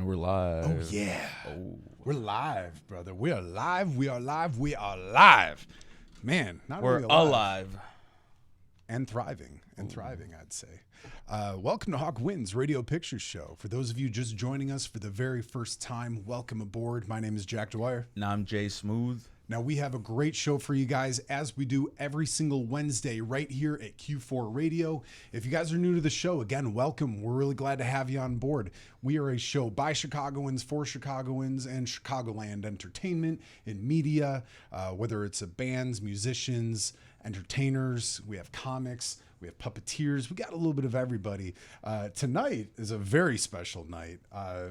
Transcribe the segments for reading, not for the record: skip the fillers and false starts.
And we're live. Oh, yeah. Oh. We're live, brother. We are live. We are live. We are live. Man, not We're only alive. alive. And thriving. I'd say. Welcome to Hawk Wins Radio Picture Show. For those of you just joining us for the very first time, welcome aboard. My name is Jack Dwyer. And I'm Jay Smooth. Now, we have a great show for you guys, as we do every single Wednesday right here at Q4 Radio. If you guys are new to the show, again, welcome. We're really glad to have you on board. We are a show by Chicagoans, for Chicagoans, and Chicagoland entertainment and media, whether it's bands, musicians, entertainers. We have comics. We have puppeteers. We got a little bit of everybody. Tonight is a very special night.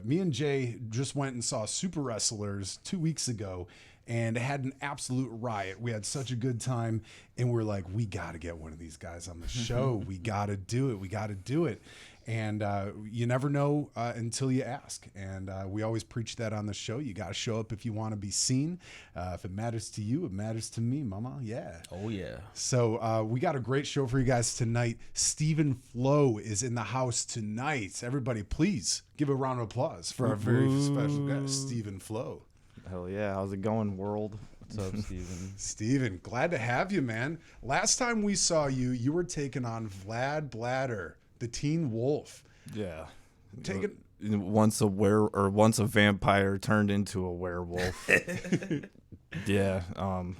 Me and Jay just went and saw Super Wrestlers 2 weeks ago and had an absolute riot. We had such a good time, and we're like, we got to get one of these guys on the show. We got to do it. We got to do it. And you never know until you ask. And we always preach that on the show. You got to show up if you want to be seen. If it matters to you, it matters to me, mama. Yeah. Oh, yeah. So we got a great show for you guys tonight. Flowe is in the house tonight. Everybody, please give a round of applause for our very special guest, Flowe. Hell yeah. How's it going, world? What's up, Steven? Steven, glad to have you, man. Last time we saw you, you were taking on Vlad Bladder, the Teen Wolf. Yeah. Taking Once a vampire turned into a werewolf. Yeah. Funny.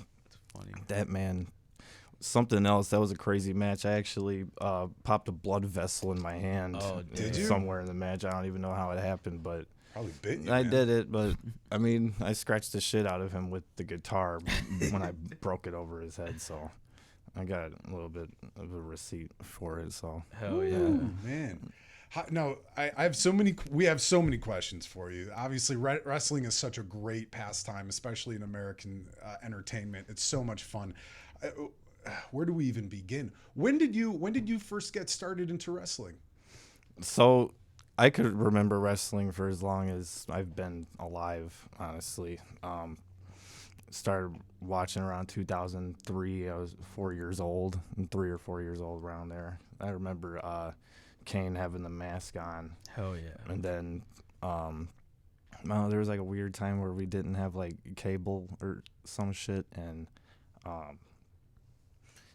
That man. Something else. That was a crazy match. I actually popped a blood vessel in my hand. Oh, did you? Somewhere in the match. I don't even know how it happened, but probably bit you, I man. did it. But I mean, I scratched the shit out of him with the guitar when I broke it over his head. So I got a little bit of a receipt for it. So Hell yeah. Ooh, man. No, I have so many. We have so many questions for you. Obviously, wrestling is such a great pastime, especially in American entertainment. It's so much fun. Where do we even begin? When did you first get started into wrestling? So I could remember wrestling for as long as I've been alive, honestly. Started watching around 2003. I was 4 years old, 3 or 4 years old around there. I remember Kane having the mask on. Hell yeah. And then there was like a weird time where we didn't have like cable or some shit, and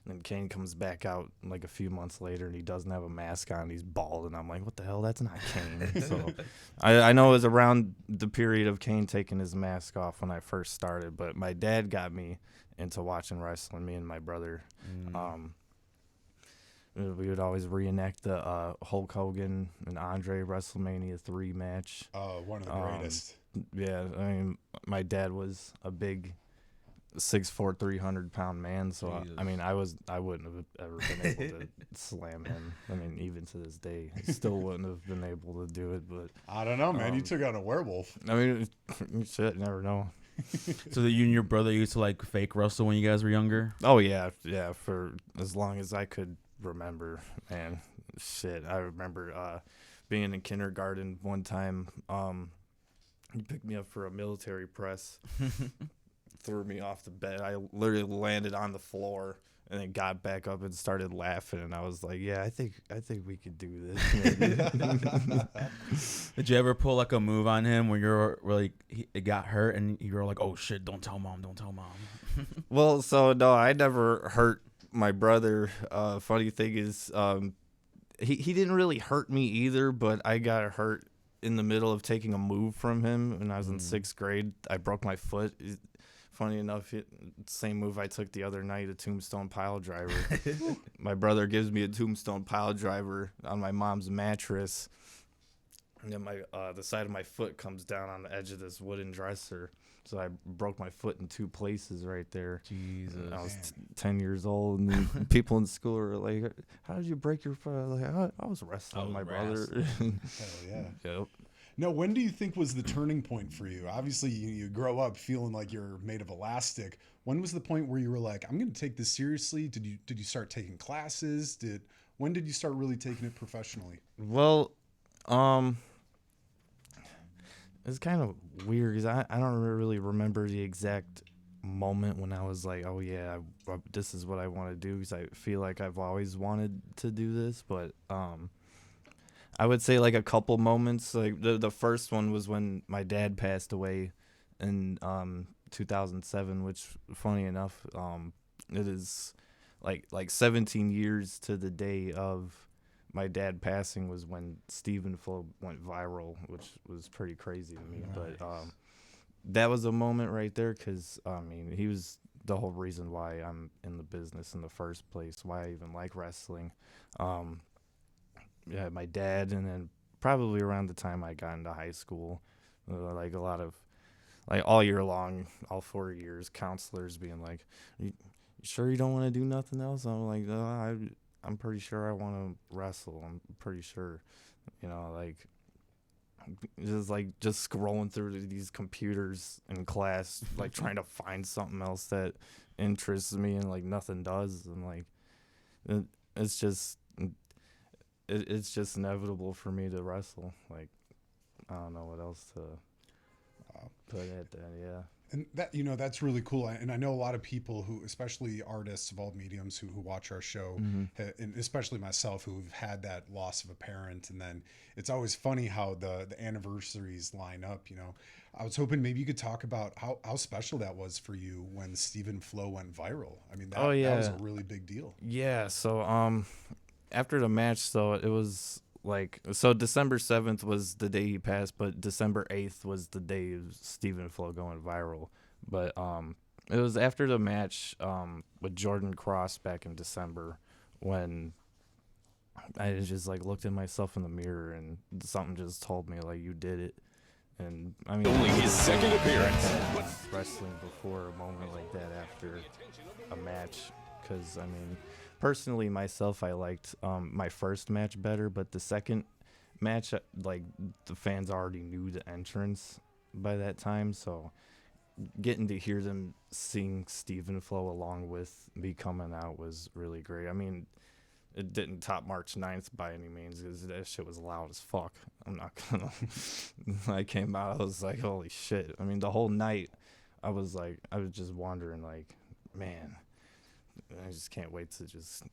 then Kane comes back out like a few months later, and he doesn't have a mask on. He's bald, and I'm like, what the hell? That's not Kane. So I know it was around the period of Kane taking his mask off when I first started, but my dad got me into watching wrestling, me and my brother. We would always reenact the Hulk Hogan and Andre WrestleMania 3 match. Oh, one of the greatest. Yeah, I mean, my dad was a big 6'4", 300-pound man, so I mean, I wouldn't have ever been able to slam him. I mean, even to this day, I still wouldn't have been able to do it. But I don't know, man. You took on a werewolf. I mean, shit, you never know. So that you and your brother used to like fake wrestle when you guys were younger? Oh yeah, for as long as I could remember, man. Shit, I remember being in kindergarten one time. He picked me up for a military press. Threw me off the bed. I literally landed on the floor and then got back up and started laughing. And I was like, "Yeah, I think we could do this." Did you ever pull like a move on him where you're like it got hurt and you were like, "Oh shit, don't tell mom." Well, so no, I never hurt my brother. Funny thing is, he didn't really hurt me either, but I got hurt in the middle of taking a move from him when I was in 6th grade. I broke my foot. Funny enough, same move I took the other night, a tombstone pile driver. My brother gives me a tombstone pile driver on my mom's mattress, and then the side of my foot comes down on the edge of this wooden dresser. So I broke my foot in 2 places right there. Jesus. And I was 10 years old, and then people in school were like, "How did you break your foot?" I was like, I was wrestling my brother. Hell yeah. Yep. No, when do you think was the turning point for you? Obviously, you grow up feeling like you're made of elastic. When was the point where you were like, I'm going to take this seriously? Did you start taking classes? When did you start really taking it professionally? Well, it's kind of weird because I don't really remember the exact moment when I was like, oh yeah, this is what I want to do, because I feel like I've always wanted to do this, but I would say like a couple moments. Like the first one was when my dad passed away in 2007, which funny enough, it is like 17 years to the day of my dad passing was when Stephen Flowe went viral, which was pretty crazy to me. Nice. But that was a moment right there because I mean he was the whole reason why I'm in the business in the first place, why I even like wrestling. Um, yeah, my dad, and then probably around the time I got into high school, like a lot of like all year long, all 4 years, counselors being like, "You sure you don't want to do nothing else?" I'm like, I'm pretty sure I want to wrestle. I'm pretty sure, like just scrolling through these computers in class, like trying to find something else that interests me, and like nothing does. And like it, it's just it's just inevitable for me to wrestle. Like I don't know what else to put at that. Yeah. And that, that's really cool. And I know a lot of people who, especially artists of all mediums who watch our show, and especially myself, who've had that loss of a parent. And then it's always funny how the anniversaries line up. I was hoping maybe you could talk about how special that was for you when Stephen Flowe went viral. I mean, that was a really big deal. Yeah. So after the match, so it was like, so December 7th was the day he passed, but December 8th was the day of Stephen Flowe going viral. But it was after the match with Jordan Cross back in December when I just like looked at myself in the mirror and something just told me like, you did it. And I mean, Only his second appearance. Wrestling before a moment like that after a match, because I mean, personally myself, I liked my first match better, but the second match, like the fans already knew the entrance by that time, so getting to hear them sing Stephen Flowe along with me coming out was really great. I mean, it didn't top March 9th by any means, because that shit was loud as fuck. I'm not gonna. When I came out, I was like, holy shit. I mean, the whole night, I was just wondering, like, man, I just can't wait to just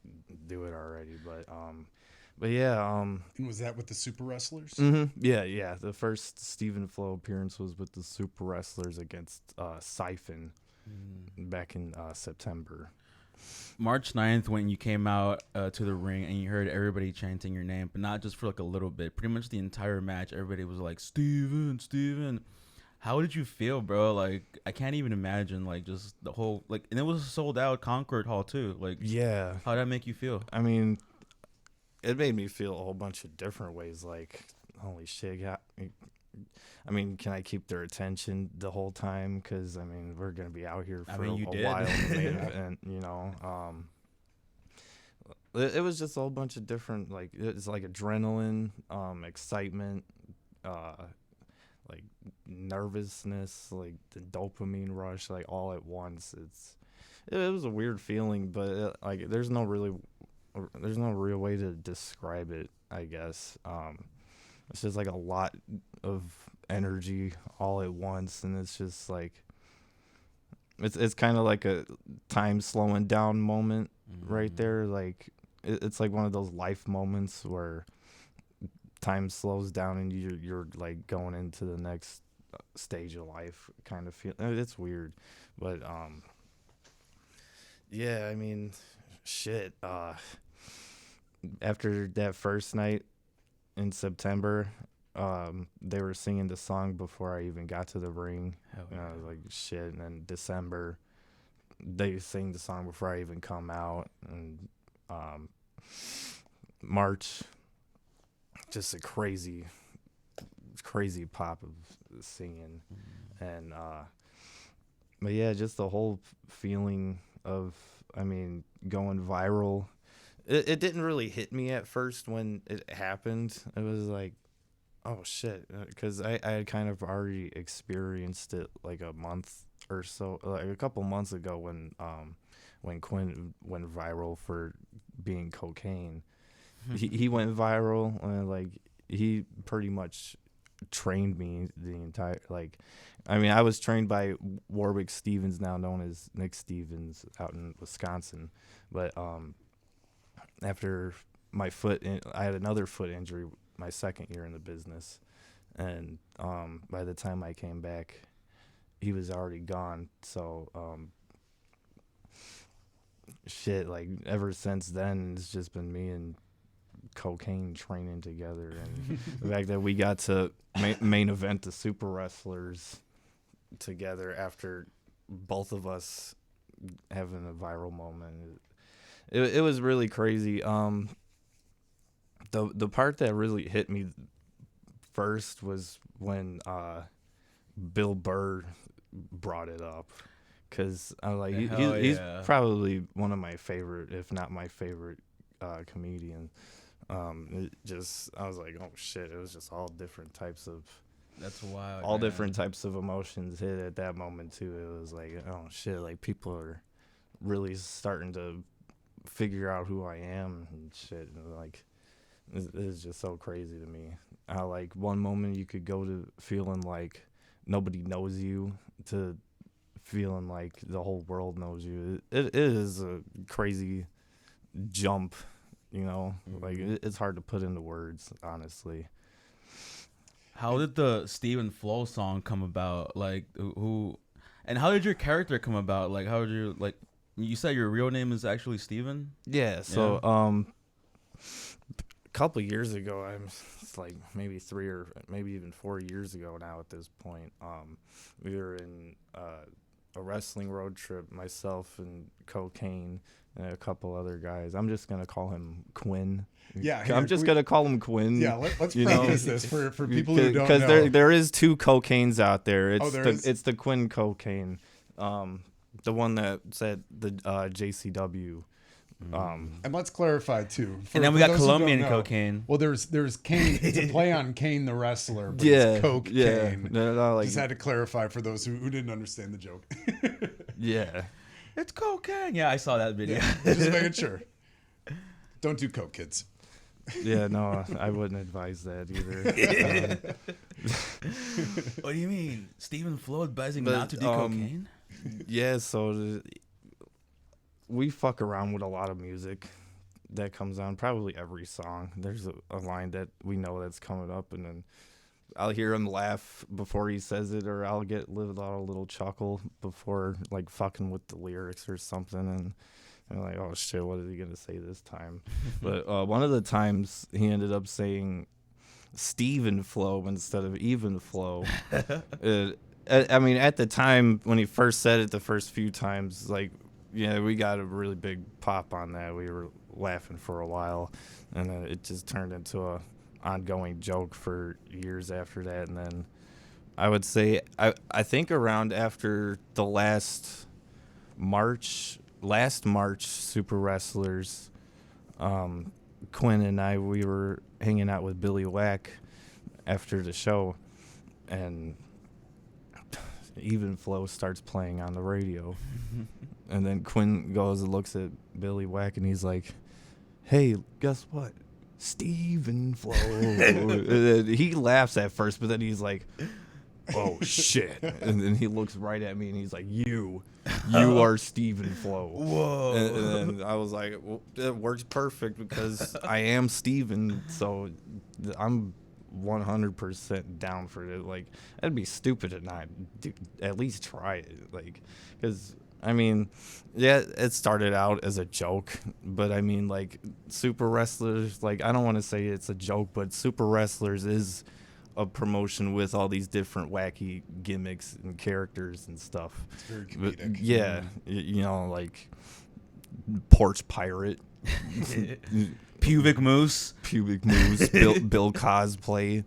do it already. But yeah. And was that with the Super Wrestlers? Yeah. The first Stephen Flowe appearance was with the Super Wrestlers against Siphon back in September. March 9th, when you came out to the ring and you heard everybody chanting your name, but not just for like a little bit, pretty much the entire match, everybody was like, Steven, Steven. How did you feel, bro? Like, I can't even imagine, like, just the whole, like, and it was a sold out Concord Hall too. Like, Yeah. how'd that make you feel? I mean, it made me feel a whole bunch of different ways. Like, holy shit. I mean, can I keep their attention the whole time? Because, I mean, we're going to be out here for a while. And, it was just a whole bunch of different, like, it's like adrenaline, excitement, like nervousness, like the dopamine rush, like all at once. It was a weird feeling, but like there's no real way to describe it, I guess. It's just like a lot of energy all at once, and it's just like it's kind of like a time slowing down moment right there. Like it's like one of those life moments where time slows down and you're like going into the next stage of life kind of feel. It's weird, but yeah, I mean, shit, after that first night in September, they were singing the song before I even got to the ring. And I was like, shit. And then December, they sing the song before I even come out. And March, just a crazy pop of singing. And but yeah, just the whole feeling of, I mean, going viral. It didn't really hit me at first when it happened. It was like, oh shit, because I had kind of already experienced it like a month or so, like a couple months ago when Quinn went viral for being cocaine. he went viral, and like he pretty much trained me the entire, like, I mean, I was trained by Warwick Stevens, now known as Nick Stevens, out in Wisconsin. But after my foot, I had another foot injury my second year in the business, and by the time I came back, he was already gone. So shit, like ever since then, it's just been me and cocaine training together, and the fact that we got to main event the Super Wrestlers together after both of us having a viral moment. It was really crazy. The part that really hit me first was when Bill Burr brought it up, because I was like, he's probably one of my favorite, if not my favorite, comedian. I was like, oh shit! It was just all different types of. That's wild. All different types of emotions hit at that moment too. It was like, oh shit! Like people are really starting to figure out who I am and shit. And like, it's just so crazy to me. How like one moment you could go to feeling like nobody knows you to feeling like the whole world knows you. It is a crazy jump, you know. Mm-hmm. Like it's hard to put into words, honestly. How did the Steve and Flowe song come about? Like who, and how did your character come about? Like how did you like? You said your real name is actually Steven? Yeah. So a couple years ago, it's like maybe 3 or maybe even 4 years ago now at this point. We were in a wrestling road trip, myself and Cocaine and a couple other guys. I'm just gonna call him Quinn. Yeah, I'm just gonna call him Quinn. Yeah, let's preface this for people who don't know. Because there is 2 Cocaines out there. It's the Quinn Cocaine, the one that said the JCW. And let's clarify too. And then we got Colombian Cocaine. Well, there's Kane. It's a play on Kane the wrestler, but yeah, it's Coke yeah. Kane. No, like, just had to clarify for those who didn't understand the joke. Yeah. It's cocaine. Yeah, I saw that video. Yeah, just making sure. Don't do coke, kids. Yeah, no, I wouldn't advise that either. What do you mean? Stephen Flowe advising not to do cocaine? Yeah, so we fuck around with a lot of music that comes on, probably every song. There's a line that we know that's coming up, and then I'll hear him laugh before he says it, or I'll get a little chuckle before, like, fucking with the lyrics or something, and I'm like, oh shit, what is he gonna say this time? But one of the times he ended up saying Steven Flowe instead of even Flow. I mean, at the time when he first said it, the first few times, like, yeah, we got a really big pop on that. We were laughing for a while, and then it just turned into a ongoing joke for years after that. And then I would say I think around after the last March Super Wrestlers, Quinn and I, we were hanging out with Billy Wack after the show, and Even Flow starts playing on the radio. And then Quinn goes and looks at Billy Wack, and he's like, hey, guess what? Steven Flowe. He laughs at first, but then he's like, oh, shit. And then he looks right at me, and he's like, you are Steven Flowe. Whoa. And then I was like, well, it works perfect because I am Steven, so I'm 100% down for it. Like, that'd be stupid to not at least try it. Like, because I mean, yeah, it started out as a joke, but I mean, like, Super Wrestlers, like, I don't want to say it's a joke, but Super Wrestlers is a promotion with all these different wacky gimmicks and characters and stuff. It's very comedic. But, yeah, you know, like Porch Pirate, Pubic Moose, Bill Cosplay,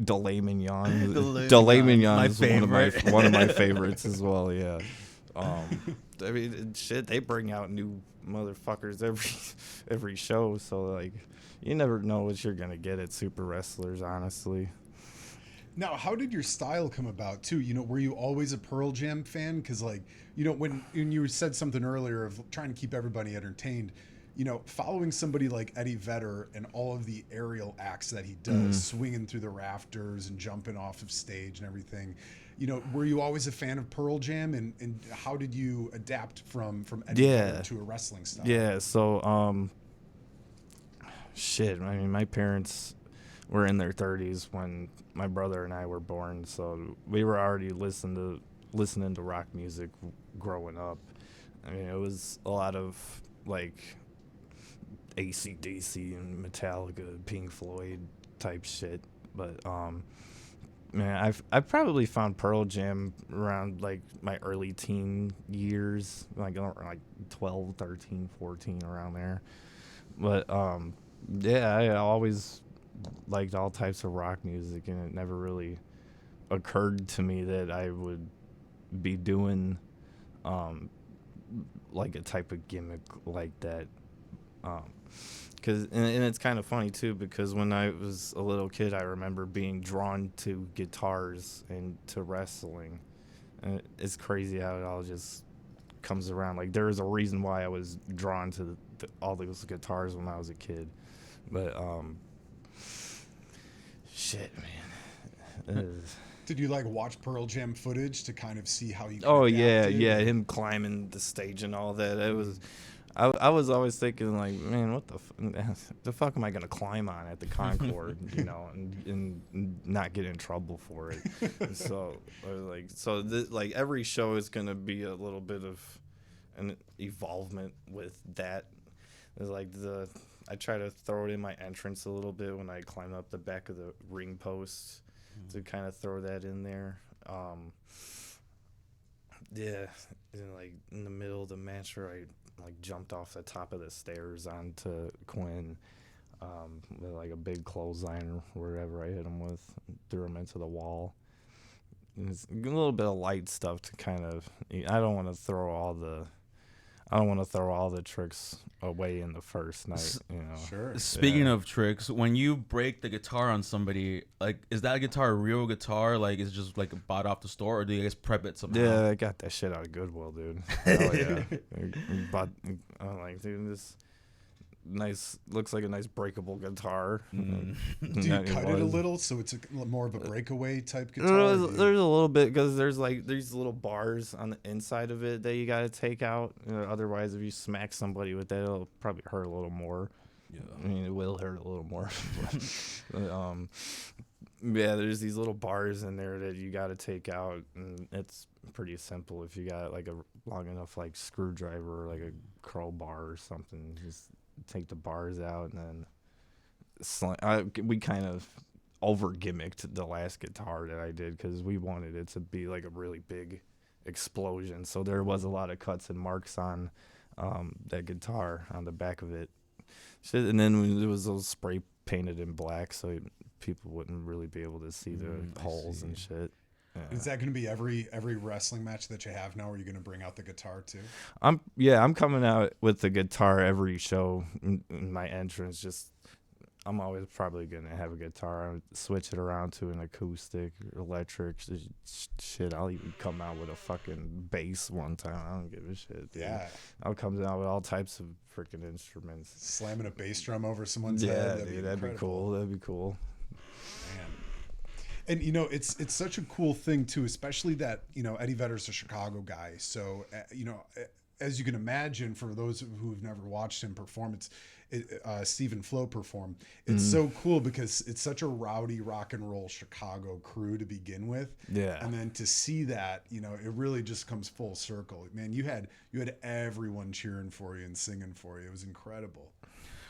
Delay Mignon. Delay Mignon is one of my favorites as well. Yeah. I mean, shit, they bring out new motherfuckers every show, so like, you never know what you're gonna get at Super Wrestlers, honestly. Now, how did your style come about too? You know, were you always a Pearl Jam fan? Because, like, you know, when you said something earlier of trying to keep everybody entertained, you know, following somebody like Eddie Vedder and all of the aerial acts that he does, swinging through the rafters and jumping off of stage and everything, you know, were you always a fan of Pearl Jam, and how did you adapt from Eddie Vedder to a wrestling style? Yeah, so shit, I mean, my parents were in their 30s when my brother and I were born, so we were already listening to rock music growing up. I mean, it was a lot of like AC/DC and Metallica, Pink Floyd type shit. But man, I probably found Pearl Jam around like my early teen years, like 12, 13, 14, around there. But yeah, I always liked all types of rock music, and it never really occurred to me that I would be doing like a type of gimmick like that. And it's kind of funny too, because when I was a little kid, I remember being drawn to guitars and to wrestling. And it's crazy how it all just comes around. Like, there is a reason why I was drawn to all those guitars when I was a kid. But shit, man. Did you like watch Pearl Jam footage to kind of see how you? Oh yeah, him climbing the stage and all that. It was. I was always thinking, like, man, what the fuck am I gonna climb on at the Concorde, you know, and not get in trouble for it. So like every show is gonna be a little bit of an evolvement with that. It's like I try to throw it in my entrance a little bit when I climb up the back of the ring post to kind of throw that in there. Yeah, and like in the middle of the match where I like jumped off the top of the stairs onto Quinn with like a big clothesline or whatever I hit him with, threw him into the wall. And it's a little bit of light stuff to kind of. I don't want to throw all the tricks away in the first night, you know. Sure. Speaking of tricks, when you break the guitar on somebody, like, is that guitar a real guitar? Like, is it just like bought off the store, or do you guys prep it somehow? Yeah, I got that shit out of Goodwill, dude. Oh yeah. But I'm like, dude, this looks like a nice breakable guitar. Do you cut it a little so it's more of a breakaway type guitar? There's a little bit, because there's like these little bars on the inside of it that you got to take out. Otherwise, if you smack somebody with that, it'll probably hurt a little more. Yeah, I mean, it will hurt a little more. But, yeah, there's these little bars in there that you got to take out, and it's pretty simple if you got like a long enough like screwdriver or like a crowbar or something. Just take the bars out, and then we kind of over gimmicked the last guitar that I did, because we wanted it to be like a really big explosion. So there was a lot of cuts and marks on that guitar on the back of it. And then there was those spray painted in black, so people wouldn't really be able to see the holes and shit. Yeah. Is that going to be every wrestling match that you have now? Are you going to bring out the guitar too? I'm coming out with the guitar every show in my entrance. Just I'm always probably going to have a guitar. I'll switch it around to an acoustic, electric. Shit, I'll even come out with a fucking bass one time. I don't give a shit. Dude. Yeah. I'll come out with all types of freaking instruments. Slamming a bass drum over someone's head. That'd be cool. That'd be cool. Man. And, you know, it's such a cool thing, too, especially that, you know, Eddie Vedder's a Chicago guy. So, you know, as you can imagine, for those who have never watched him perform, Stephen Flowe perform. It's so cool because it's such a rowdy rock and roll Chicago crew to begin with. Yeah. And then to see that, you know, it really just comes full circle. Man, you had everyone cheering for you and singing for you. It was incredible.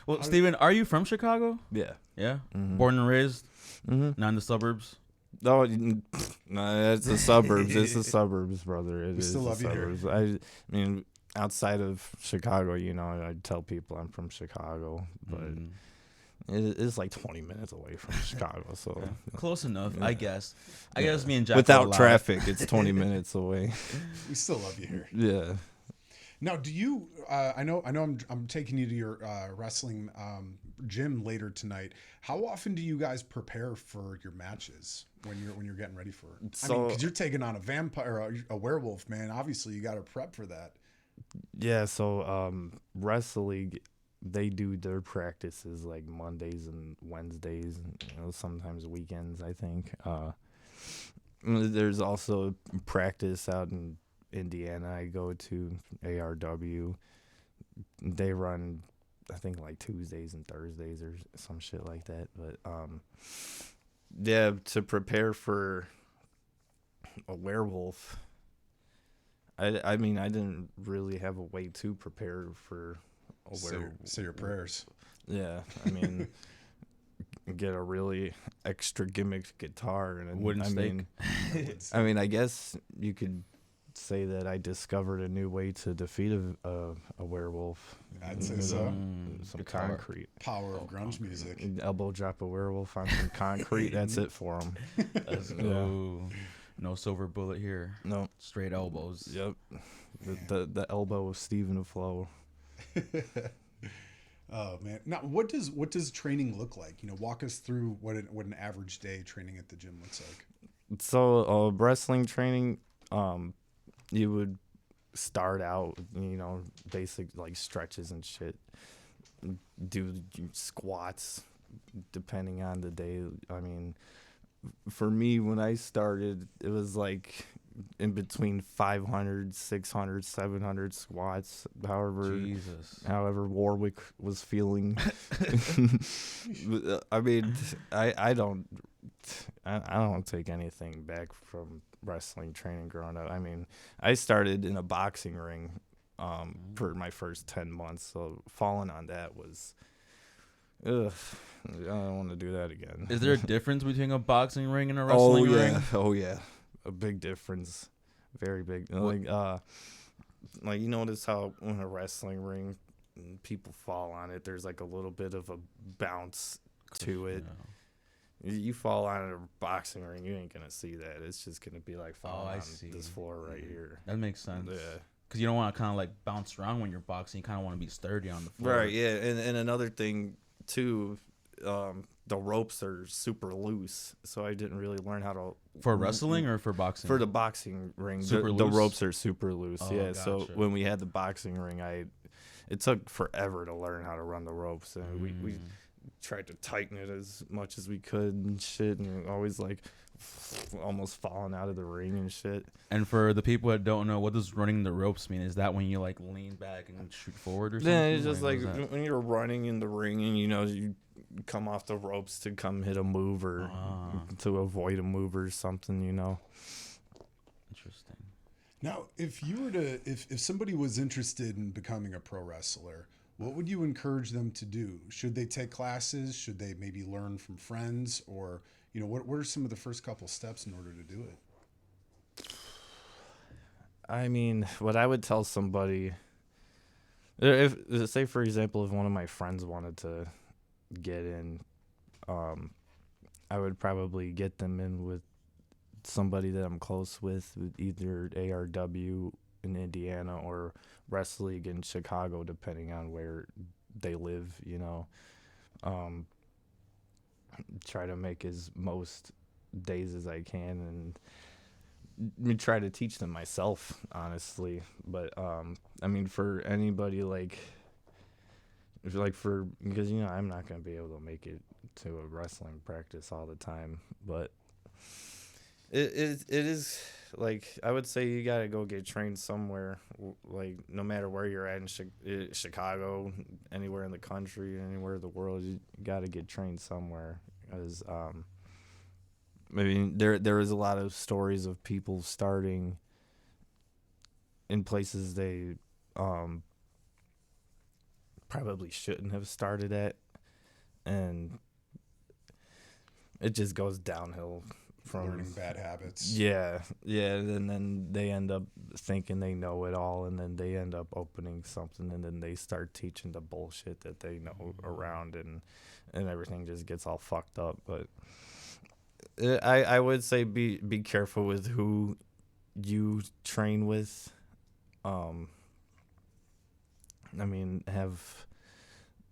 Well, Steven, are you from Chicago? Yeah. Yeah? Born and raised? Not in the suburbs? No, it's the suburbs. It's the suburbs, brother. We still love you here. I mean, outside of Chicago, you know, I tell people I'm from Chicago, but it's like 20 minutes away from Chicago, so close enough, I guess. I guess me and Jack without traffic, it's 20 minutes away. We still love you here. Yeah. Now, do you? I know. I'm taking you to your wrestling gym later tonight. How often do you guys prepare for your matches when you're getting ready for it? I mean, because you're taking on a vampire, or a werewolf, man. Obviously, you got to prep for that. Yeah. So wrestling, they do their practices like Mondays and Wednesdays, and, you know, sometimes weekends, I think. There's also practice out in Indiana. I go to ARW. They run I think like Tuesdays and Thursdays or some shit like that. But yeah, to prepare for a werewolf, I mean, I didn't really have a way to prepare for a werewolf. Say your prayers. Yeah, I mean, get a really extra gimmicked guitar and Wooden stake. I mean, I guess you could say that I discovered a new way to defeat a werewolf. I'd say so. Some Guitar. concrete. Power of grunge music. Elbow drop a werewolf on some concrete. That's it for him. Let's go. No silver bullet here. No. Straight elbows. Yep. The elbow of Stephen Flowe. Oh man! Now, what does training look like? You know, walk us through what an average day training at the gym looks like. So wrestling training, you would start out, basic like stretches and shit. Do squats, depending on the day. I mean, for me, when I started, it was like in between 500, 600, 700 squats, however Warwick was feeling. I mean, I don't take anything back from wrestling training growing up. I mean, I started in a boxing ring for my first 10 months, so falling on that was ugh, I don't want to do that again. Is there a difference between a boxing ring and a wrestling ring? Oh yeah. A big difference, very big. Like you notice how in a wrestling ring, people fall on it. There's like a little bit of a bounce to it. You fall on a boxing ring, you ain't gonna see that. It's just gonna be like falling on this floor right here. That makes sense. Yeah, because you don't want to kind of like bounce around when you're boxing. You kind of want to be sturdy on the floor. right. Yeah, and another thing too. The ropes are super loose, so I didn't really learn how to for wrestling or for boxing. For the boxing ring, Super the loose? ropes are super loose. Oh, Yeah, gotcha. so when we had the boxing ring, it took forever to learn how to run the ropes, and we tried to tighten it as much as we could and shit, and always like almost falling out of the ring and shit. And for the people that don't know, what does running the ropes mean? Is that when you like lean back and shoot forward or something? Yeah, it's just Like, like what is that? when you're running in the ring and you come off the ropes to come hit a move or to avoid a move or something, Interesting. Now, if you were to, if somebody was interested in becoming a pro wrestler, what would you encourage them to do? Should they take classes? Should they maybe learn from friends? Or, what are some of the first couple steps in order to do it? I mean, what I would tell somebody, if say for example, if one of my friends wanted to get in, I would probably get them in with somebody that I'm close with either ARW in Indiana or Wrestle League in Chicago, depending on where they live. Try to make as most days as I can and try to teach them myself, honestly. But I mean, for anybody because I'm not gonna be able to make it to a wrestling practice all the time, but it is like I would say you gotta go get trained somewhere, like no matter where you're at in Chicago, anywhere in the country, anywhere in the world, you gotta get trained somewhere. Because I mean, there is a lot of stories of people starting in places they probably shouldn't have started at, and it just goes downhill from Learning bad habits. Yeah, and then they end up thinking they know it all, and then they end up opening something, and then they start teaching the bullshit that they know around, and everything just gets all fucked up. But I would say be careful with who you train with. I mean,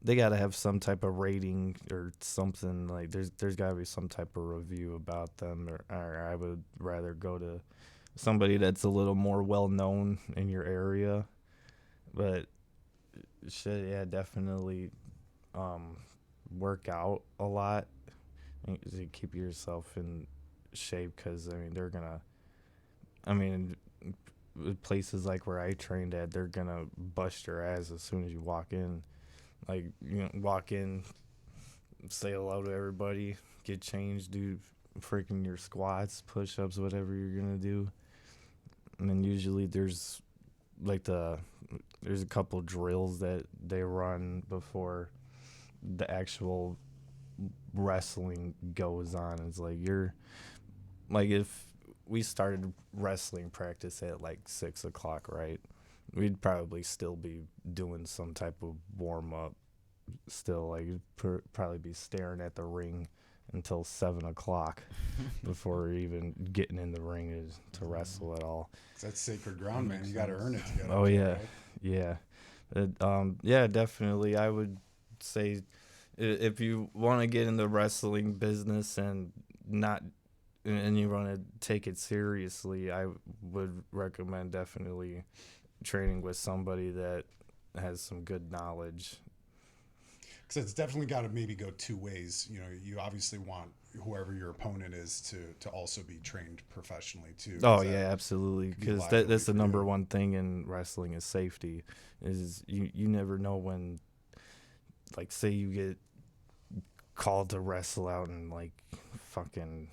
they got to have some type of rating or something. Like there's got to be some type of review about them, or I would rather go to somebody that's a little more well known in your area. But shit, yeah, definitely work out a lot and to keep yourself in shape, because I mean places like where I trained at, they're gonna bust your ass as soon as you walk in. Like, walk in, say hello to everybody, get changed, do freaking your squats, push-ups, whatever you're gonna do. And then usually there's a couple drills that they run before the actual wrestling goes on. It's like if we started wrestling practice at like 6:00, right? We'd probably still be doing some type of warm up. Still, like, you'd probably be staring at the ring until 7:00 before even getting in the ring to wrestle at all. That's sacred ground, man. You got to earn it together. Oh yeah, right? Yeah, definitely. I would say if you want to get in the wrestling business and you want to take it seriously, I would recommend definitely training with somebody that has some good knowledge. Because it's definitely got to maybe go two ways. You obviously want whoever your opponent is to also be trained professionally too. Oh yeah, absolutely. Because that's the number you. one thing in wrestling is safety. Is you never know when, like, say you get called to wrestle out in like fucking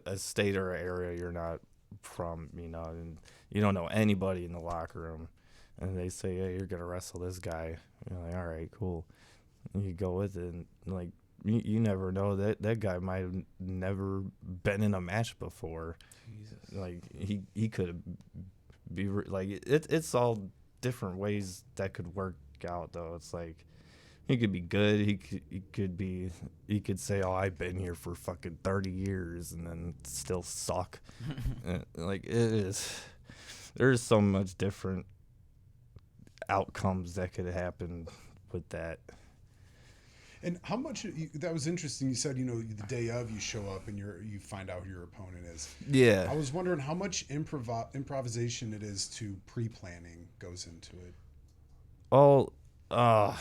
a state or an area you're not from, and you don't know anybody in the locker room, and they say, hey, you're gonna wrestle this guy. You're like, all right, cool. And you go with it, and like you never know that guy might have never been in a match before. Jesus. Like he could be like it's all different ways that could work out though. It's like he could be good. He could say, oh, I've been here for fucking 30 years and then still suck. Like it is. There's so much different outcomes that could happen with that. And how much that was interesting. You said, the day of you show up and you find out who your opponent is. Yeah. I was wondering how much improvisation it is to pre-planning goes into it. Oh,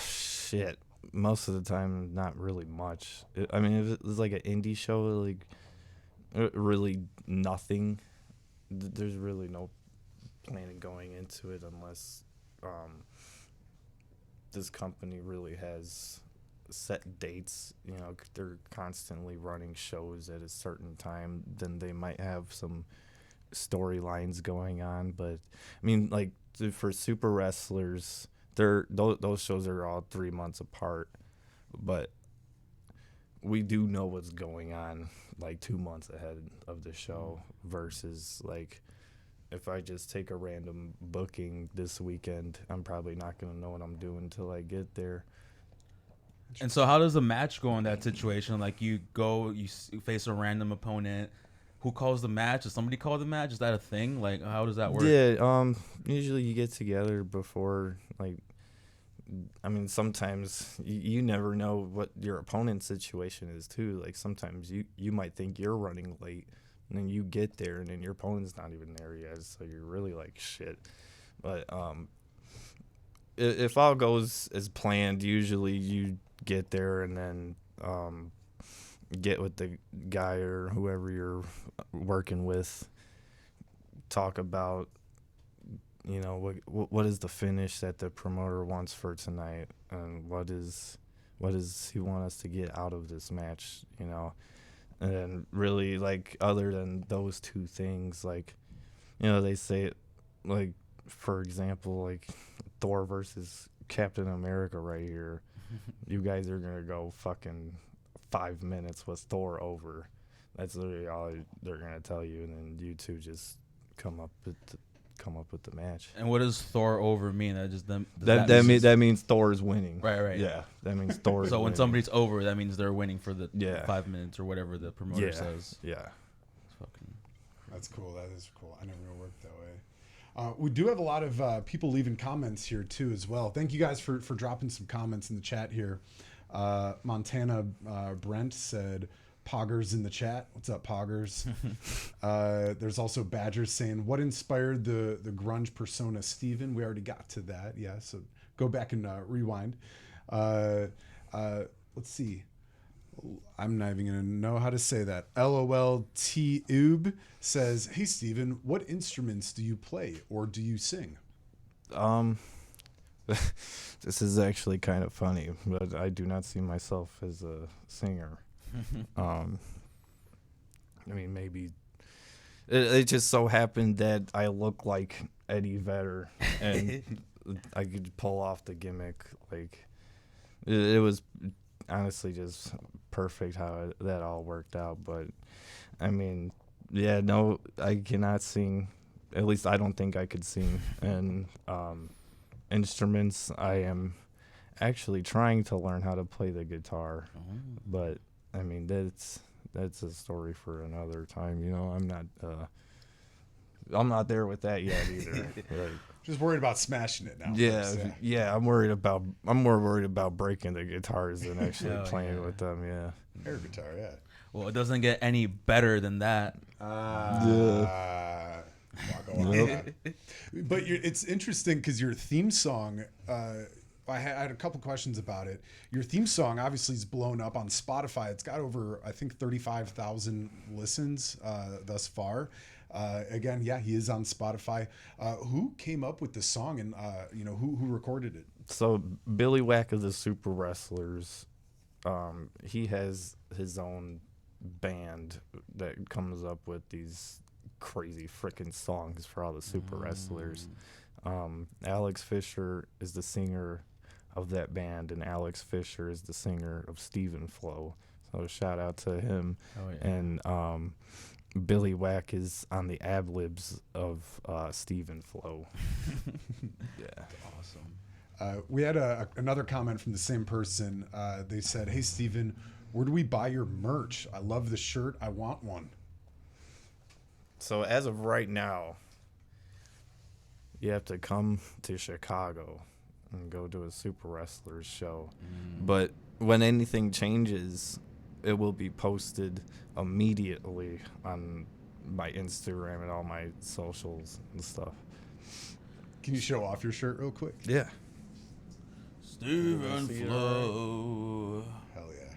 shit. Most of the time, not really much. If it was like an indie show, like really nothing. There's really no planning going into it unless this company really has set dates. They're constantly running shows at a certain time. Then they might have some storylines going on. But like for super wrestlers, those shows are all 3 months apart. But we do know what's going on like 2 months ahead of the show versus like if I just take a random booking this weekend, I'm probably not going to know what I'm doing until I get there. And so how does a match go in that situation? Like you face a random opponent. Who calls the match? Does somebody call the match? Is that a thing? Like, how does that work? Yeah, usually you get together before, like, sometimes you never know what your opponent's situation is, too. Like, sometimes you might think you're running late, and then you get there, and then your opponent's not even there yet, so you're really like, shit. But if all goes as planned, usually you get there and then get with the guy or whoever you're working with, talk about, what is the finish that the promoter wants for tonight, and what does he want us to get out of this match, and then really, like, other than those two things, like, they say it, like, for example, like Thor versus Captain America right here. You guys are gonna go fucking 5 minutes with Thor over. That's literally all they're gonna tell you, and then you two just come up with the match. And what does Thor over mean? That just that means Thor is winning. Right. Yeah, that means Thor. So when somebody's over, that means they're winning for the 5 minutes or whatever the promoter says. Yeah. That's cool. That is cool. I never worked that way. We do have a lot of people leaving comments here too as well. Thank you guys for dropping some comments in the chat here. Montana Brent said, Poggers in the chat. What's up, Poggers? There's also Badgers saying, what inspired the grunge persona, Steven? We already got to that. Yeah, so go back and rewind. Let's see. I'm not even going to know how to say that. LOL T-Oob says, hey, Steven, what instruments do you play or do you sing? this is actually kind of funny, but I do not see myself as a singer. I mean, maybe it just so happened that I look like Eddie Vedder, and I could pull off the gimmick. Like, it was honestly just perfect how that all worked out. But I mean, yeah, no, I cannot sing. At least I don't think I could sing. And instruments, I am actually trying to learn how to play the guitar. But I mean, that's a story for another time. You know, I'm not there with that yet either. Right. Just worried about smashing it now. Yeah. I'm more worried about breaking the guitars than actually playing with them. Yeah. Air guitar, yeah. Well, it doesn't get any better than that. But it's interesting because your theme song, I had a couple questions about it. Your theme song obviously is blown up on Spotify. It's got over, I think, 35,000 listens thus far. Again, yeah, he is on Spotify. Who came up with the song, and who recorded it? So Billy Whack of the Super Wrestlers, he has his own band that comes up with these crazy freaking songs for all the super wrestlers. Alex Fisher is the singer of that band, and Alex Fisher is the singer of Stephen Flowe. So shout out to him. And Billy Whack is on the ad-libs of Stephen Flowe. Yeah. Awesome. We had another comment from the same person. They said, "Hey, Stephen, where do we buy your merch? I love the shirt. I want one." So as of right now, you have to come to Chicago and go to a Super Wrestlers show. But when anything changes, it will be posted immediately on my Instagram and all my socials and stuff. Can you show off your shirt real quick? Yeah. Stephen Flowe. Hell yeah.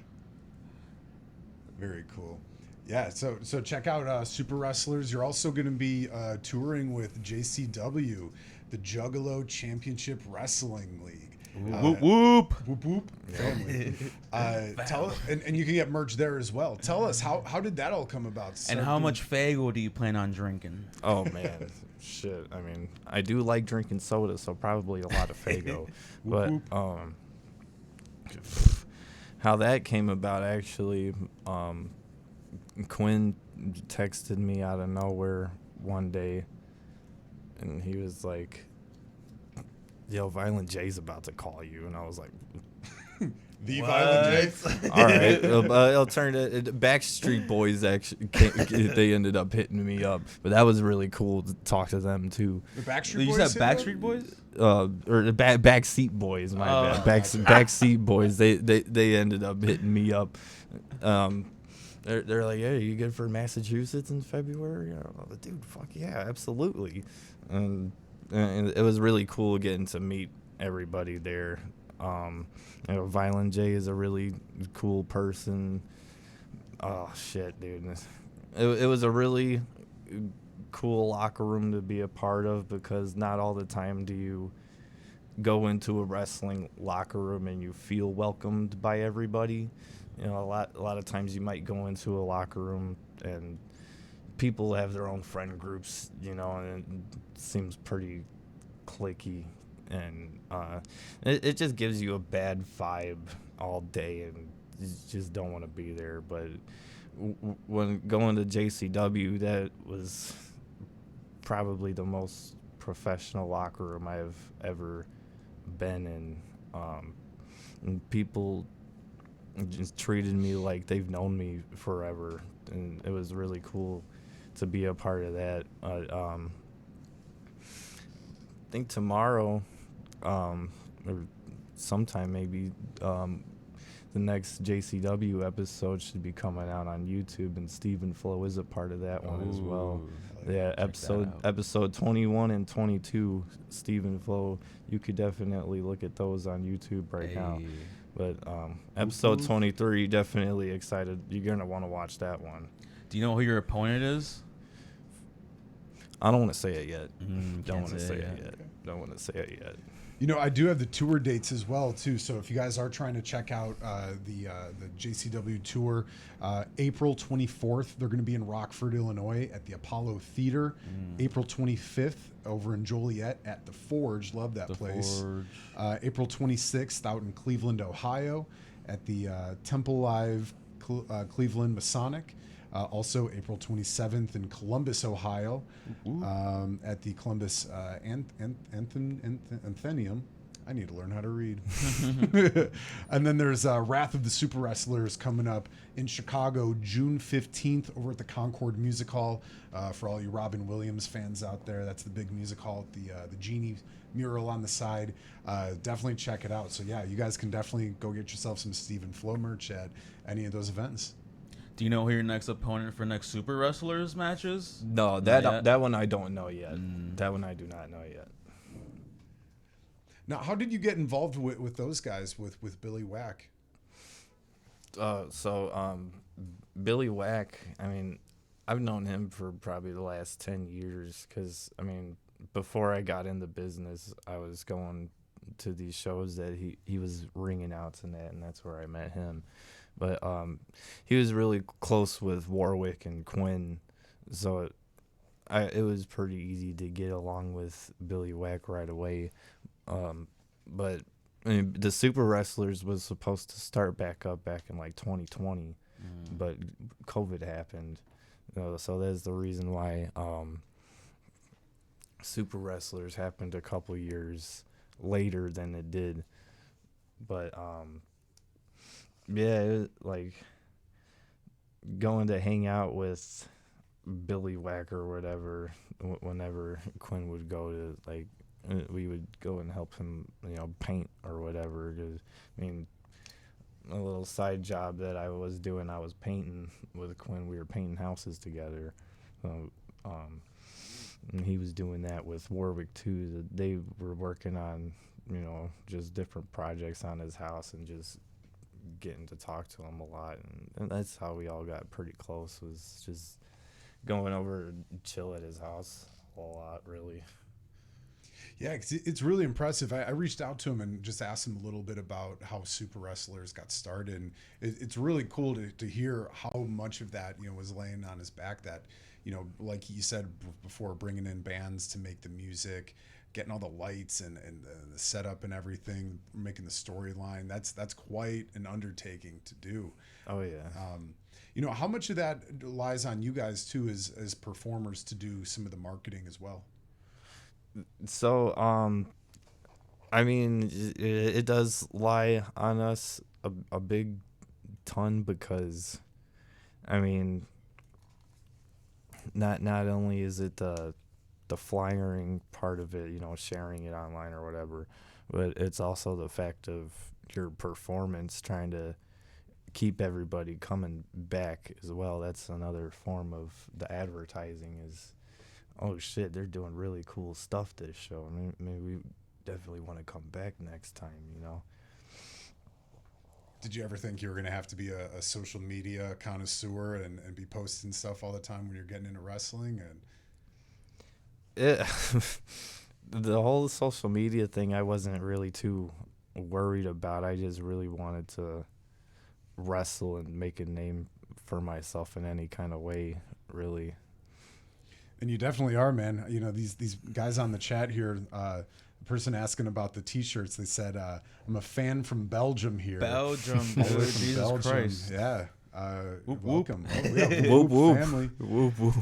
Very cool. Yeah, so check out Super Wrestlers. You're also going to be touring with JCW, the Juggalo Championship Wrestling League. Whoop whoop. Whoop whoop. Family. Tell and you can get merch there as well. Tell us how did that all come about? And how much Faygo do you plan on drinking? Oh man, shit. I mean, I do like drinking soda, so probably a lot of Faygo. But how that came about, actually, Quinn texted me out of nowhere one day, and he was like, "Yo, Violent J's about to call you," and I was like, "The Violent J?" All right, it'll turn to Backstreet Boys. Actually, they ended up hitting me up, but that was really cool to talk to them too. The Backstreet Boys. You said Backstreet Boys? Or the Backseat Boys. My bad. Backseat Boys. They ended up hitting me up. They're like, "Hey, you good for Massachusetts in February?" I'm like, "Dude, fuck yeah, absolutely." And it was really cool getting to meet everybody there. Violent J is a really cool person. Oh shit, dude! It was a really cool locker room to be a part of, because not all the time do you go into a wrestling locker room and you feel welcomed by everybody. You know, a lot of times you might go into a locker room and people have their own friend groups, you know, and it seems pretty cliquey, and it just gives you a bad vibe all day, and you just don't want to be there. But when going to JCW, that was probably the most professional locker room I've ever been in. And people just treated me like they've known me forever, and it was really cool to be a part of that. I think tomorrow, or sometime maybe, the next JCW episode should be coming out on YouTube, and Stephen Flowe is a part of that one as well. Yeah, episode 21 and 22, Stephen Flowe. You could definitely look at those on YouTube right now. But episode 23, definitely excited. You're going to want to watch that one. Do you know who your opponent is? I don't want to say it yet. Don't want to say it it yet. Don't want to say it yet. You know, I do have the tour dates as well too. So if you guys are trying to check out the JCW tour, April 24th they're going to be in Rockford, Illinois, at the Apollo Theater. April 25th over in Joliet at the Forge. Love that place. April 26th out in Cleveland, Ohio, at the Temple Live Cleveland Masonic. Also, April 27th in Columbus, Ohio, at the Columbus Anthenium. I need to learn how to read. And then there's Wrath of the Super Wrestlers coming up in Chicago, June 15th, over at the Concord Music Hall. For all you Robin Williams fans out there, that's the big music hall at the Genie mural on the side. Definitely check it out. So yeah, you guys can definitely go get yourself some Stephen Flowe merch at any of those events. Do you know who your next opponent for next Super Wrestlers matches? No, that one I don't know yet. That one I do not know yet. Now, how did you get involved with those guys, with Billy Wack? Billy Wack, I mean, I've known him for probably the last 10 years because, I mean, before I got into business, I was going to these shows that he was ringing outs and that's where I met him. But he was really close with Warwick and Quinn, so it was pretty easy to get along with Billy Wack right away. But I mean, the Super Wrestlers was supposed to start back in like 2020, but COVID happened. So that's the reason why Super Wrestlers happened a couple years later than it did. But yeah, it was like going to hang out with Billy Wack or whatever whenever Quinn would go to, like, we would go and help him, paint or whatever. 'Cause, I mean, a little side job that I was doing, I was painting with Quinn. We were painting houses together. So, and he was doing that with Warwick too. They were working on, just different projects on his house and just getting to talk to him a lot. And that's how we all got pretty close, was just going over to chill at his house a lot, really. Yeah, 'cause it's really impressive. I reached out to him and just asked him a little bit about how Super Wrestlers got started. And it's really cool to hear how much of that, was laying on his back. That, like you said before, bringing in bands to make the music, getting all the lights and the setup and everything, making the storyline. That's quite an undertaking to do. Oh, yeah. How much of that lies on you guys, too, as performers, to do some of the marketing as well? So, I mean, it does lie on us a big ton because, I mean, not only is it the flyering part of it, sharing it online or whatever, but it's also the fact of your performance, trying to keep everybody coming back as well. That's another form of the advertising is, oh shit, they're doing really cool stuff this show. I mean, maybe we definitely want to come back next time, Did you ever think you were going to have to be a social media connoisseur and be posting stuff all the time when you're getting into wrestling? And the whole social media thing, I wasn't really too worried about. I just really wanted to wrestle and make a name for myself in any kind of way, really. And you definitely are, man. These guys on the chat here, the person asking about the T-shirts, they said, I'm a fan from Belgium here. Belgium, dude. Jesus Belgium. Christ. Yeah. Whoop, Welcome. whoop. Oh, yeah. Whoop, whoop. Family. Whoop, whoop.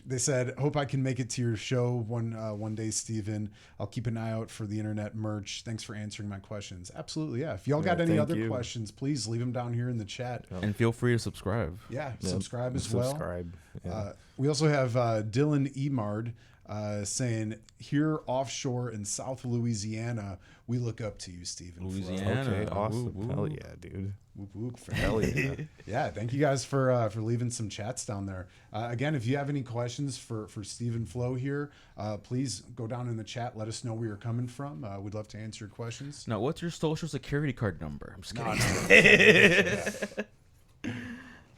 They said, hope I can make it to your show one day, Steven. I'll keep an eye out for the internet merch. Thanks for answering my questions. Absolutely, yeah. If y'all got any other questions, please leave them down here in the chat. And feel free to subscribe. Yeah, Yep. subscribe as well. Subscribe. Yeah. We also have Dylan Emard saying, here offshore in South Louisiana, we look up to you, Steven. Louisiana. Okay, awesome. Woo, woo. Hell yeah, dude. Whoop, whoop. Hell yeah. Yeah, thank you guys for leaving some chats down there. Again, if you have any questions for Stephen Flowe here, please go down in the chat. Let us know where you're coming from. We'd love to answer your questions. Now, what's your social security card number? I'm just kidding.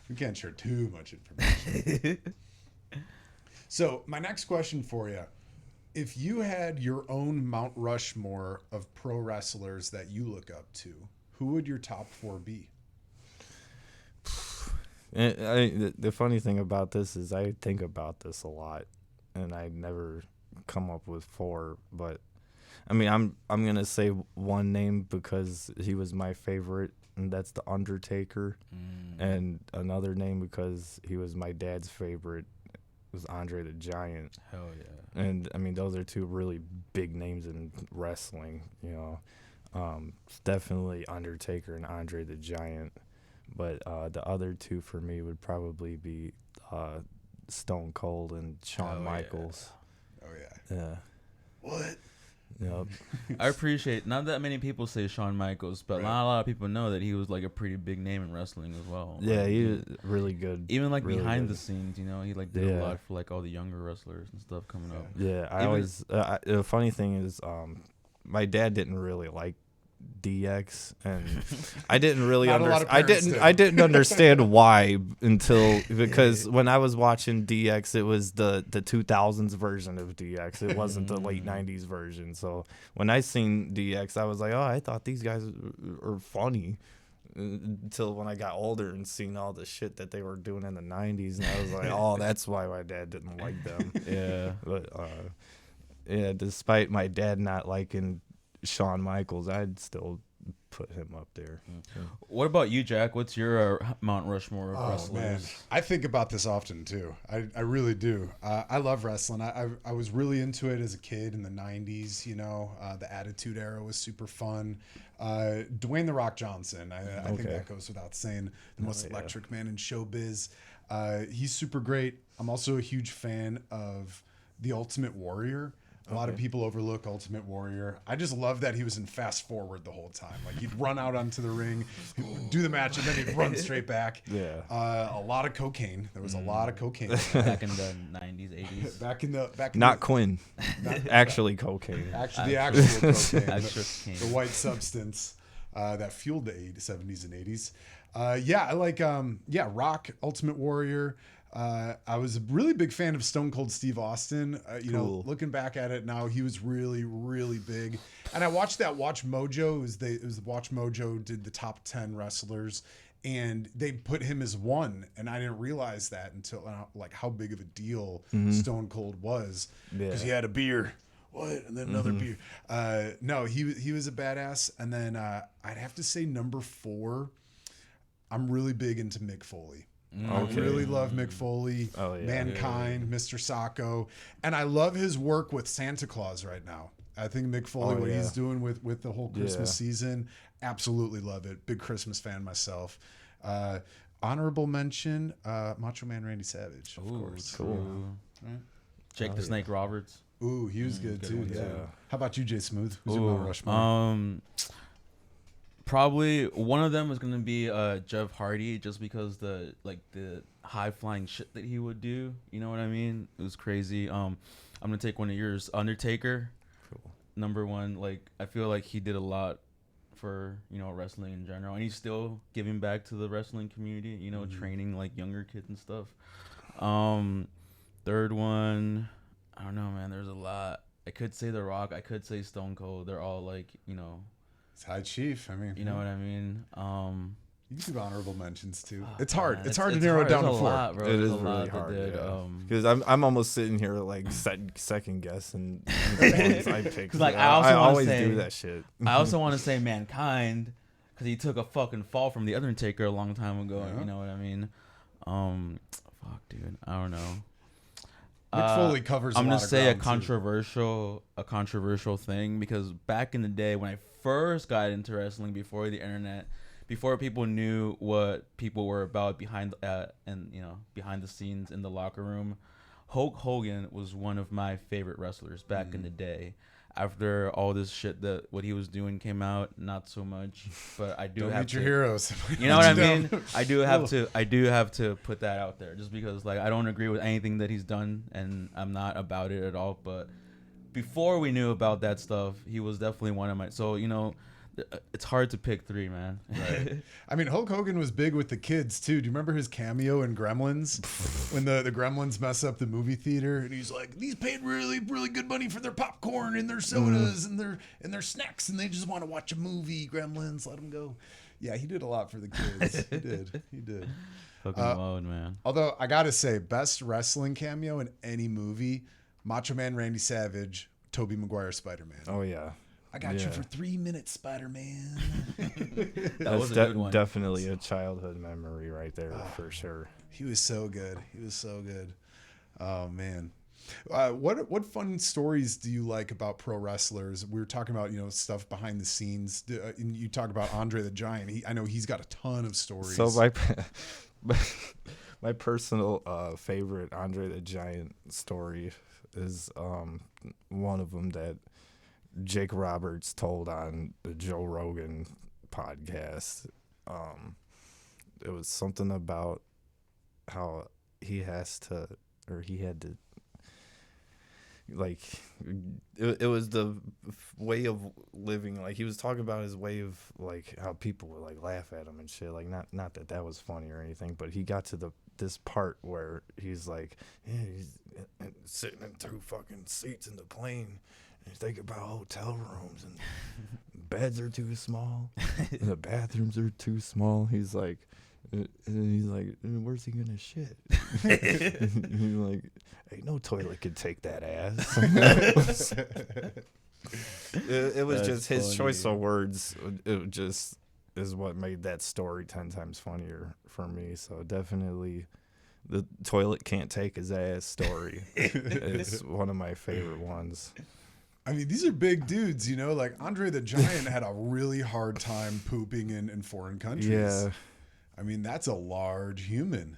We can't share too much information. So my next question for you If you had your own Mount Rushmore of pro wrestlers that you look up to, who would your top 4 be? The funny thing about this is I think about this a lot, and I never come up with 4. But I mean, I'm gonna say one name because he was my favorite, and that's the Undertaker, and another name because he was my dad's favorite, was Andre the Giant. Hell yeah. And I mean, those are 2 really big names in wrestling. You know, it's definitely Undertaker and Andre the Giant. But the other 2 for me would probably be Stone Cold and Shawn Michaels. Oh, yeah. Yeah. What? Yep. I appreciate, not that many people say Shawn Michaels, but not a lot of people know that he was like a pretty big name in wrestling as well. Yeah, Like, he was really good. even like really behind good. the scenes, you know, he like did a lot for like all the younger wrestlers and stuff coming up. Yeah, I Even- always. The funny thing is, my dad didn't really like DX, and I didn't really Not a lot of understand. parents did. I didn't understand why until because when I was watching DX, it was the 2000s version of DX. It wasn't the late 90s version. So when I seen DX, I was like, oh, I thought these guys are funny. Until when I got older and seen all the shit that they were doing in the 90s, and I was like, oh, that's why my dad didn't like them. Yeah. But yeah, despite my dad not liking Shawn Michaels, I'd still put him up there. What about you, Jack? What's your Mount Rushmore of wrestlers? Man, I think about this often too. I really do. I love wrestling. I was really into it as a kid in the 90s. You know, the Attitude Era was super fun. Dwayne "The Rock" Johnson, I think that goes without saying, the most electric man in showbiz. He's super great. I'm also a huge fan of The Ultimate Warrior. A lot of people overlook Ultimate Warrior. I just love that he was in fast forward the whole time. Like, he'd run out onto the ring, he'd do the match, and then he'd run straight back. Yeah. A lot of cocaine. There was a lot of cocaine. Back in the 90s, 80s. back in Not the, Quinn. Actually cocaine. actually the actual cocaine, Extra the cocaine. white substance that fueled the 80s, 70s, and 80s. I like Rock, Ultimate Warrior. I was a really big fan of Stone Cold Steve Austin. You know, looking back at it now, he was really, really big. And I watched that Watch Mojo. It was Watch Mojo did the top 10 wrestlers, and they put him as 1. And I didn't realize that until like how big of a deal Stone Cold was, because he had a beer. What? And then another beer. No, he was a badass. And then I'd have to say number 4. I'm really big into Mick Foley. I really love Mick Foley, Mankind, Mr. Sacco, and I love his work with Santa Claus right now. I think Mick Foley, he's doing with the whole Christmas season, absolutely love it. Big Christmas fan myself. Honorable mention, Macho Man Randy Savage, of course. Cool. Right? Jake the Snake Roberts. Ooh, he was good too. one, Yeah. too. How about you, Jay Smooth? Who's your Mount Rushmore? Probably one of them is gonna be Jeff Hardy, just because the high flying shit that he would do. You know what I mean? It was crazy. I'm gonna take one of yours, Undertaker. Cool. Number 1. Like, I feel like he did a lot for, you know, wrestling in general, and he's still giving back to the wrestling community. You know, training like younger kids and stuff. Third one, I don't know, man. There's a lot. I could say The Rock. I could say Stone Cold. They're all like, you know. It's High Chief. I mean, You know what I mean? you can do honorable mentions too. Oh, It's hard. man, it's hard to narrow it down to There's a 4. lot, bro. It There's is a lot really that hard, did, because I'm almost sitting here like second guessing the ones I picked. Like, So I also I wanna always say- do that shit. I also want to say Mankind, because he took a fucking fall from the Undertaker a long time ago. Yeah. You know what I mean? Fuck, dude. I don't know. Mick Foley covers. I'm a gonna lot of say a ground, too. controversial thing, because back in the day when I first got into wrestling, before the internet, before people knew what people were about behind the scenes in the locker room, Hulk Hogan was one of my favorite wrestlers back in the day. After all this shit that what he was doing came out, not so much. But I do Don't have meet to, your heroes. you know what I mean? I do have to put that out there, just because like I don't agree with anything that he's done, and I'm not about it at all. But before we knew about that stuff, he was definitely one of my. So, you know, it's hard to pick three, man. Right. I mean, Hulk Hogan was big with the kids too. Do you remember his cameo in Gremlins when the Gremlins mess up the movie theater and he's like, "These paid really good money for their popcorn and their sodas and their snacks, and they just want to watch a movie. Gremlins, let them go." Yeah, he did a lot for the kids. He did. Hogan mode, man. Although I gotta say, best wrestling cameo in any movie: Macho Man Randy Savage, Tobey Maguire Spider-Man. Oh yeah. I got you for 3 minutes, Spider-Man. That was a good one. Definitely a childhood memory right there for sure. He was so good. Oh man. What fun stories do you like about pro wrestlers? We were talking about, stuff behind the scenes. And you talk about Andre the Giant. I know he's got a ton of stories. So my personal favorite Andre the Giant story is one of them that Jake Roberts told on the Joe Rogan podcast. It was something about how he had to, like, it was the way of living. Like, he was talking about his way of, like, how people would, like, laugh at him and shit. Like, not that was funny or anything, but he got to this part where he's like, yeah, he's sitting in 2 fucking seats in the plane. You think about hotel rooms and beds are too small, and the bathrooms are too small. He's like, where's he gonna shit? He's like, ain't no toilet could take that ass. It was That's just his funny. choice of words. It just is what made that story 10 times funnier for me. So definitely, the toilet can't take his ass story is one of my favorite ones. I mean, these are big dudes, like Andre the Giant had a really hard time pooping in foreign countries. Yeah. I mean, that's a large human.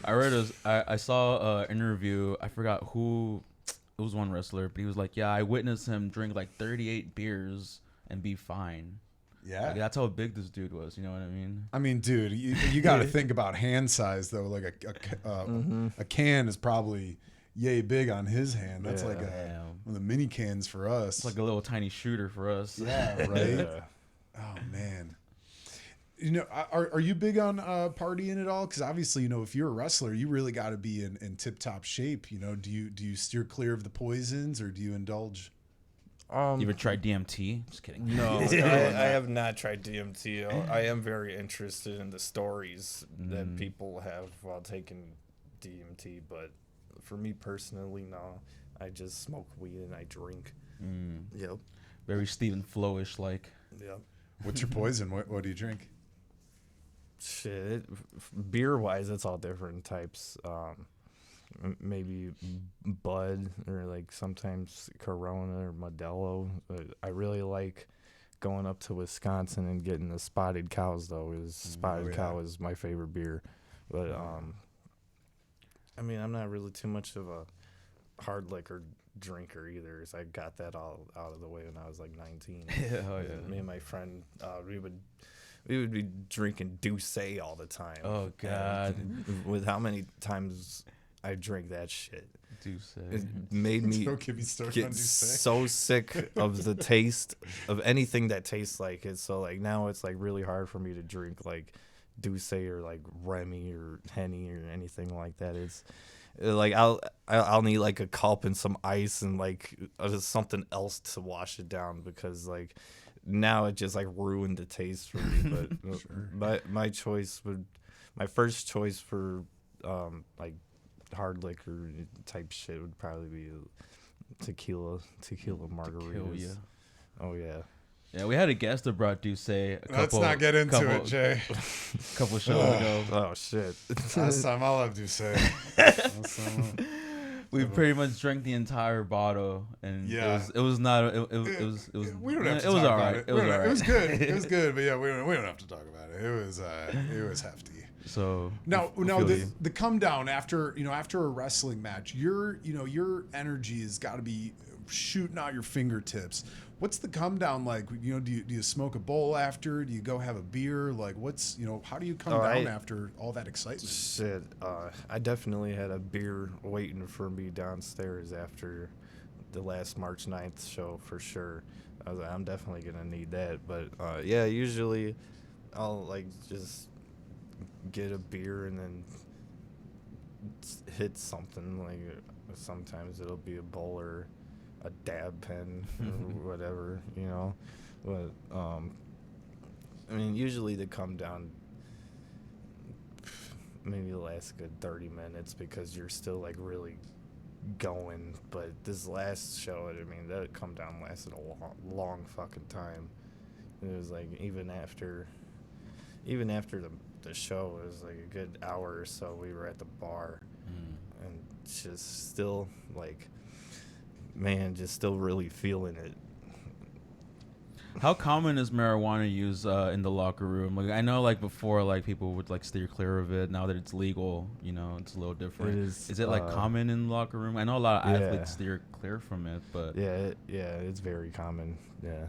I saw an interview. I forgot who. It was one wrestler, but he was like, "Yeah, I witnessed him drink like 38 beers and be fine." Yeah. Like, that's how big this dude was. You know what I mean? I mean, dude, you got to think about hand size, though. Like a can is probably yay big on his hand. That's like Yeah. one of the mini cans for us. It's like a little tiny shooter for us. Yeah, right? Yeah. Oh, man. Are you big on partying at all? Because obviously, if you're a wrestler, you really got to be in tip-top shape. Do you steer clear of the poisons, or do you indulge? You ever tried DMT? Just kidding. No, I have not tried DMT. I am very interested in the stories that people have while taking DMT, but for me personally, no. I just smoke weed and I drink. Yep. Very Stephen Flowish like. Yep. What's your poison? What do you drink? Shit. Beer wise, it's all different types. Maybe Bud or like sometimes Corona or Modelo. I really like going up to Wisconsin and getting the Spotted Cows though. Spotted Cow is my favorite beer. But I mean, I'm not really too much of a hard liquor drinker either. So I got that all out of the way when I was like 19. Oh yeah. Me and my friend, we would be drinking Douce all the time. Oh God. And with how many times I drank that shit, Douce. it made me Don't get me started on get Douce. so sick of the taste of anything that tastes like it. So like now it's like really hard for me to drink like Douce or like Remy or Henny or anything like that. It's like I'll need like a cup and some ice and like something else to wash it down, because like now it just like ruined the taste for me. But Sure. my first choice for like hard liquor type shit would probably be tequila margaritas. Oh yeah. Yeah, we had a guest that brought Douce Let's not get into it, Jay. couple shows ago. Oh shit. Last time I'll have Douce. We pretty much drank the entire bottle, and Yeah. it was not. It was. We don't have to it was talk all about right. it. It was all right. It was good. It was good, but yeah, we don't have to talk about it. It was hefty. So Now, I feel you. the come down after a wrestling match, your energy has got to be shooting out your fingertips. What's the come down like? Do you smoke a bowl after? Do you go have a beer? Like, how do you come down after all that excitement? Shit, I definitely had a beer waiting for me downstairs after the last March 9th show for sure. I was like, I'm definitely gonna need that. But yeah, usually I'll like just get a beer and then hit something. Like sometimes it'll be a bowl or a dab pen or whatever, you know. But I mean, usually they come down maybe the last good 30 minutes because you're still like really going. But this last show, I mean, that come down lasted a long fucking time. It was like even after the show, it was like a good hour or so we were at the bar, and just still like, man, just still really feeling it. How common is marijuana use in the locker room? Like I know, like before, like people would like steer clear of it. Now that it's legal, you know, it's a little different. Is it like common in the locker room? I know a lot of athletes steer clear from it, but it's very common. Yeah.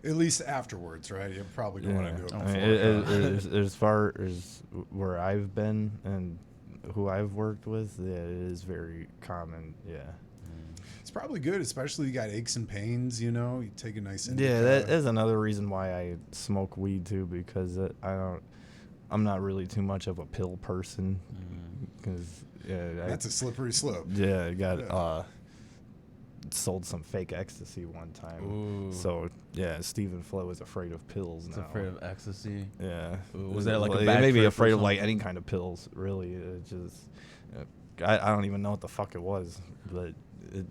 At least afterwards, right? You probably don't want to do it before. I mean, as far as where I've been and who I've worked with, yeah, it is very common. Yeah. It's probably good, especially you got aches and pains, you know. You take a nice indica. Yeah, that is another reason why I smoke weed too, because I'm not really too much of a pill person. Because that's a slippery slope. Yeah, I got sold some fake ecstasy one time. Ooh. So yeah, Stephen Flowe is afraid of pills now. Afraid of ecstasy. Yeah. Ooh, was that like a It bad made me trip afraid or of like something? any kind of pills. Really, it just I don't even know what the fuck it was, but it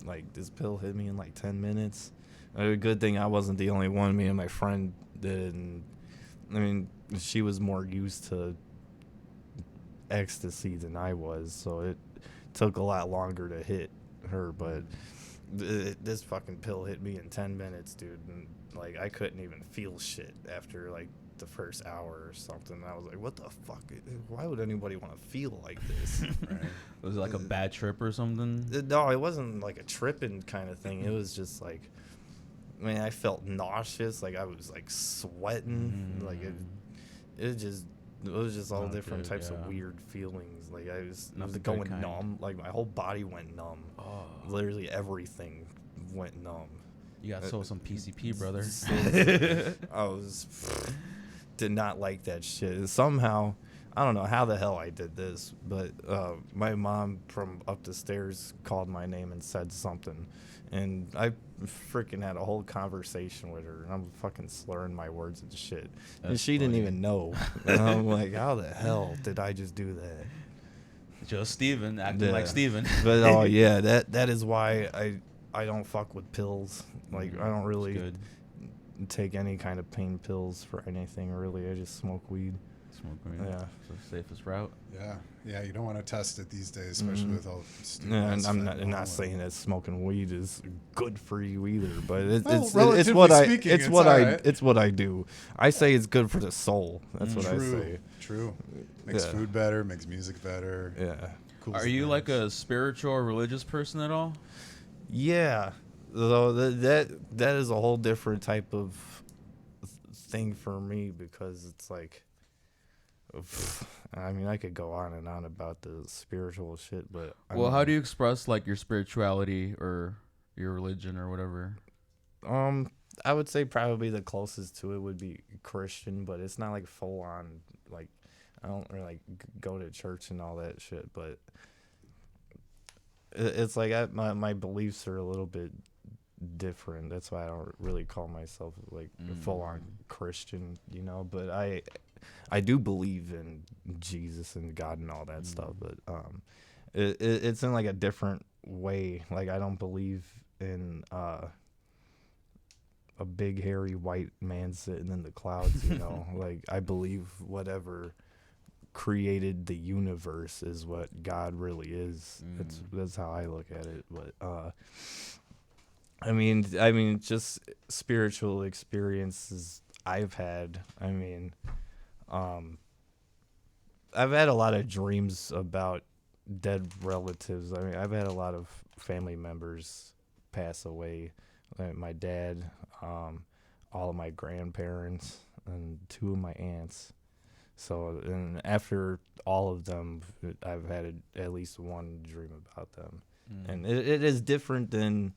like this pill hit me in like 10 minutes. A good thing I wasn't the only one. Me and my friend did. And, I mean, she was more used to ecstasy than I was, so it took a lot longer to hit her. But this fucking pill hit me in 10 minutes, dude. And like I couldn't even feel shit after like the first hour or something. I was like, what the fuck? Why would anybody want to feel like this? Right. Was it like a bad trip or something? No, it wasn't like a tripping kind of thing. It was just like, man, I felt nauseous. Like I was like sweating. Like it was just all Not different good, types yeah. of weird feelings. Like I was Not the good going kind. numb. Like my whole body went numb. Oh, Literally everything went numb. you got sold some PCP, brother. I did not like that shit. Somehow, I don't know how the hell I did this, but my mom from up the stairs called my name and said something, and I freaking had a whole conversation with her, and I'm fucking slurring my words and shit, and That's she didn't funny. even know. And I'm like, how the hell did I just do that? Just Steven, acting like Steven. But oh yeah, that is why I don't fuck with pills. Like I don't really Good. take any kind of pain pills for anything really. I just smoke weed. Smoke weed. Yeah. It's the safest route. Yeah, you don't want to test it these days, especially with all Yeah, and I'm fentanyl not and- saying that smoking weed is good for you either, but Well, it's relatively what speaking, it's it's what all I right. it's what I do. I say it's good for the soul. That's what I say. True. Makes Yeah. food better, makes music better. Yeah. Cools Are the you like nerves. a spiritual or religious person at all? Yeah. So that is a whole different type of thing for me because it's like, I mean, I could go on and on about the spiritual shit, but Well, how do you express like your spirituality or your religion or whatever? I would say probably the closest to it would be Christian, but it's not like full on. Like I don't really like go to church and all that shit, but it's like my beliefs are a little bit different. That's why I don't really call myself like full on Christian, you know. But I do believe in Jesus and God and all that stuff. But it's in like a different way. Like I don't believe in a big hairy white man sitting in the clouds, you know. Like I believe whatever created the universe is what God really is. That's how I look at it. But I mean just spiritual experiences I've had. I mean I've had a lot of dreams about dead relatives. I mean I've had a lot of family members pass away. Like my dad, all of my grandparents, and 2 of my aunts. So, and after all of them, I've had at least one dream about them. And it is different than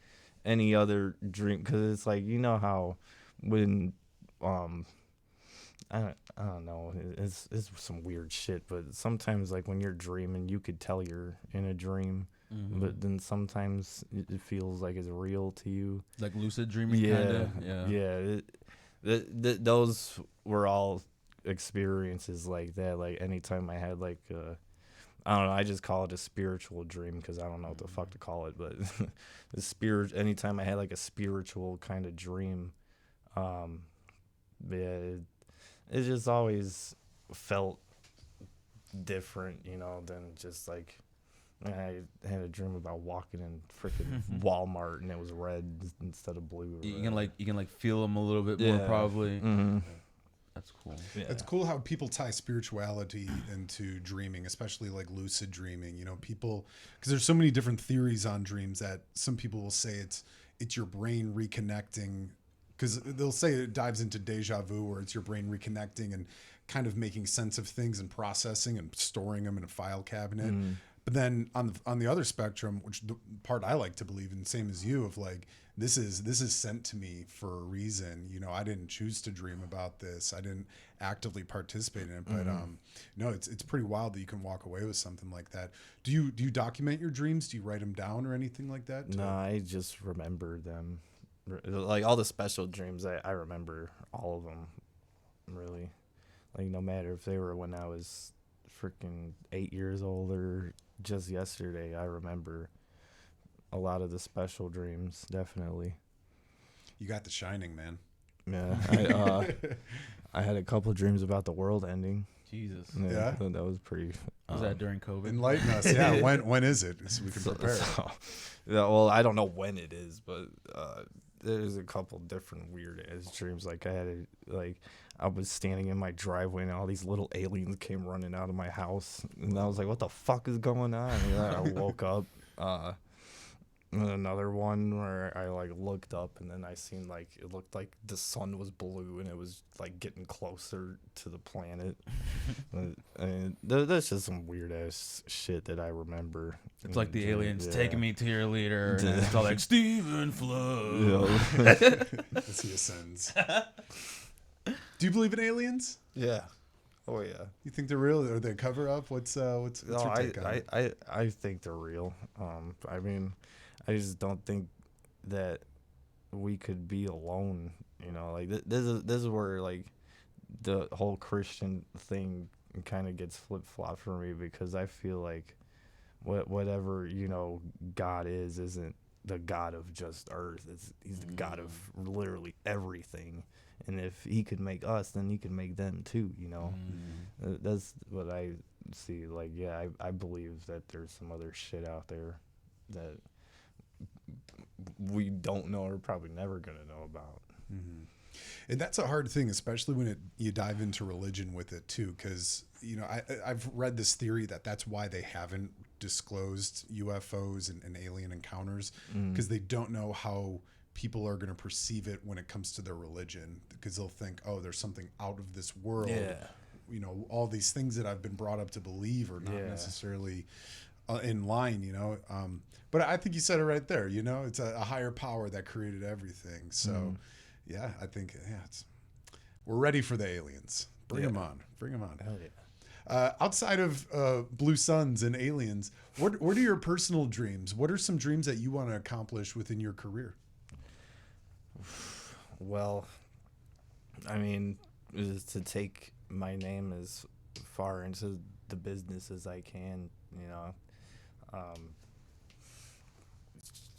any other dream, because it's like, you know how when I don't know, it's some weird shit, but sometimes like when you're dreaming, you could tell you're in a dream, but then sometimes it feels like it's real to you. Like lucid dreaming, kind of. Those were all experiences like that. Like anytime I had like I don't know, I just call it a spiritual dream because I don't know what the fuck to call it, but anytime I had like a spiritual kind of dream, yeah, it just always felt different, you know, than just like I had a dream about walking in freaking Walmart and it was red instead of blue. You can like feel them a little bit more, probably. That's cool. Yeah. It's cool how people tie spirituality into dreaming, especially like lucid dreaming. You know, people, because there's so many different theories on dreams that some people will say it's your brain reconnecting, because they'll say it dives into deja vu, where it's your brain reconnecting and kind of making sense of things and processing and storing them in a file cabinet. But then on the other spectrum, which the part I like to believe in, same as you, of like, this is sent to me for a reason. You know, I didn't choose to dream about this. I didn't actively participate in it. But no, it's pretty wild that you can walk away with something like that. Do you document your dreams? Do you write them down or anything like that? No, I just remember them. Like all the special dreams, I remember all of them. Really, like no matter if they were when I was freaking 8 years old or just yesterday, I remember a lot of the special dreams, definitely. You got The Shining, man. Yeah, I had a couple of dreams about the world ending. Jesus. Yeah? That was pretty. Was that during COVID? Enlighten us. Yeah, when is it? So we can prepare. Yeah, well, I don't know when it is, but there's a couple different weird ass dreams. Like I was standing in my driveway and all these little aliens came running out of my house, and I was like, "What the fuck is going on?" And I woke up. And another one where I like looked up and then I seen like it looked like the sun was blue and it was like getting closer to the planet. And that's just some weird ass shit that I remember. It's like the aliens taking me to your leader. And it's all like Stephen Flowe. As he ascends. Do you believe in aliens? Yeah. Oh yeah. You think they're real? Are they a cover up? What's your take on it? I think they're real. I mean, I just don't think that we could be alone. You know, like this is where like the whole Christian thing kind of gets flip flop for me, because I feel like whatever, you know, God isn't the God of just earth. He's the God of literally everything. And if he could make us, then he could make them too, you know. That's what I see. Like, yeah, I believe that there's some other shit out there that we don't know or probably never going to know about. And that's a hard thing, especially when you dive into religion with it too, because, you know, I've read this theory that's why they haven't disclosed UFOs and alien encounters, because they don't know how people are going to perceive it when it comes to their religion, because they'll think, oh, there's something out of this world. You know, all these things that I've been brought up to believe are not necessarily in line, you know. But I think you said it right there, you know, it's a higher power that created everything. So yeah, I think, we're ready for the aliens. Bring them on. Hell yeah. Outside of Blue Suns and aliens, what are your personal dreams? What are some dreams that you want to accomplish within your career? Well, I mean, is to take my name as far into the business as I can, you know.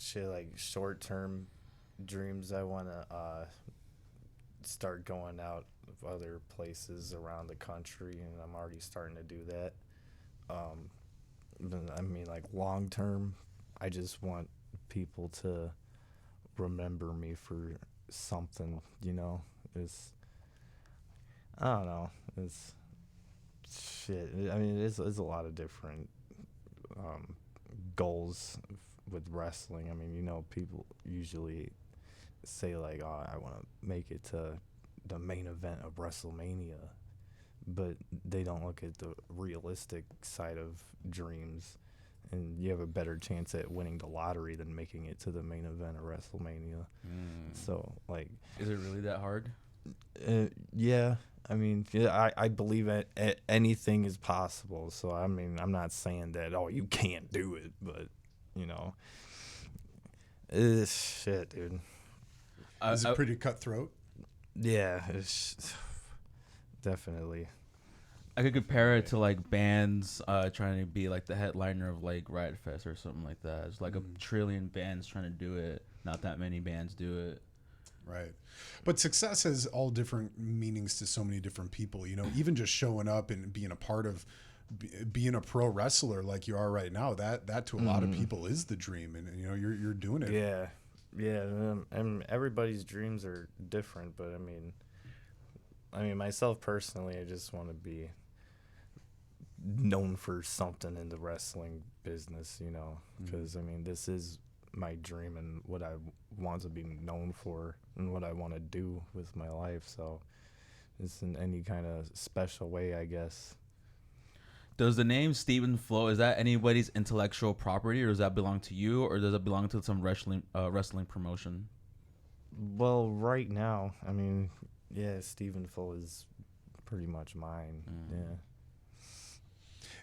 Shit, like short-term dreams, I want to start going out of other places around the country, and I'm already starting to do that. But I mean, like long-term, I just want people to remember me for something, you know. I don't know, it's shit. I mean, it's a lot of different goals with wrestling. I mean, you know, people usually say like, oh, I want to make it to the main event of WrestleMania, but they don't look at the realistic side of dreams. and you have a better chance at winning the lottery than making it to the main event of WrestleMania. So, like, is it really that hard? yeah. I mean, yeah, I believe anything is possible. So, I mean, I'm not saying that, oh, you can't do it, but, you know, it's shit, dude. Is it pretty cutthroat? Yeah, it's definitely. I could compare it to like bands trying to be like the headliner of like Riot Fest or something like that. It's like a trillion bands trying to do it. Not that many bands do it. Right. But success has all different meanings to so many different people. You know, even just showing up and being a part of being a pro wrestler like you are right now, that to a lot of people is the dream. And, you know, you're doing it. Yeah. Yeah. And everybody's dreams are different. But I mean, myself personally, I just want to be known for something in the wrestling business, you know, because I mean, this is my dream and what I want to be known for and what I want to do with my life. So it's in any kind of special way, I guess. Does the name Stephen Flowe, is that anybody's intellectual property, or does that belong to you, or does it belong to some wrestling promotion? Well, right now, I mean, yeah, Stephen Flowe is pretty much mine. Yeah.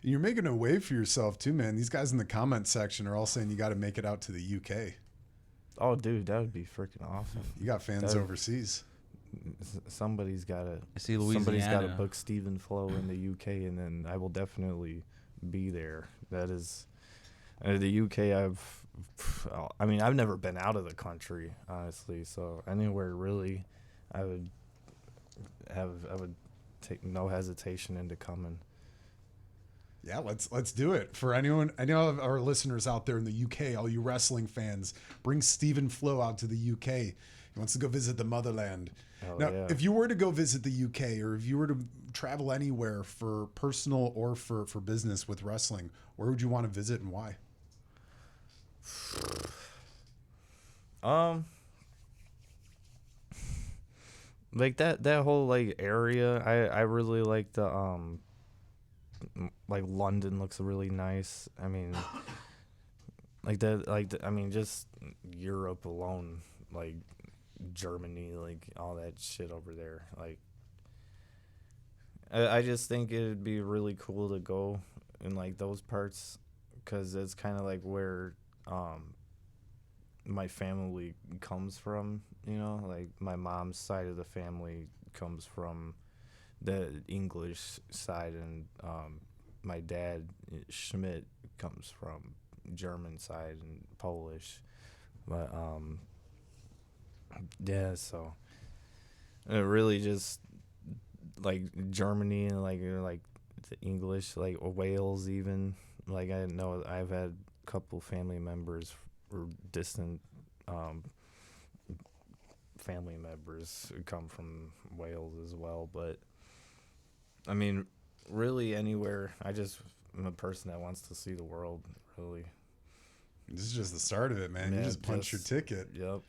And you're making a way for yourself too, man. These guys in the comment section are all saying you got to make it out to the UK. Oh, dude, that would be freaking awesome. You got fans overseas. Somebody's got to. I see Louisiana. Somebody's got to book Stephen Flowe in the UK, and then I will definitely be there. That is, the UK. I've never been out of the country, honestly. So anywhere really, I would take no hesitation into coming. Yeah, let's do it. For anyone, any of our listeners out there in the UK, all you wrestling fans, bring Stephen Flowe out to the UK. He wants to go visit the motherland. Now, if you were to go visit the UK, or if you were to travel anywhere for personal or for business with wrestling, where would you want to visit and why? Like that whole like area, I really like the like London looks really nice. I mean, I mean, just Europe alone, like Germany, like all that shit over there. Like, I just think it'd be really cool to go in like those parts, because it's kind of like where my family comes from. You know, like my mom's side of the family comes from the English side, and my dad Schmidt comes from German side and Polish, but yeah, so it really just like Germany and like the English, like Wales even. Like I know I've had a couple family members or distant family members who come from Wales as well, but I mean, really anywhere. I'm a person that wants to see the world, really. This is just the start of it, man. Yeah, you just punch your ticket. Yep.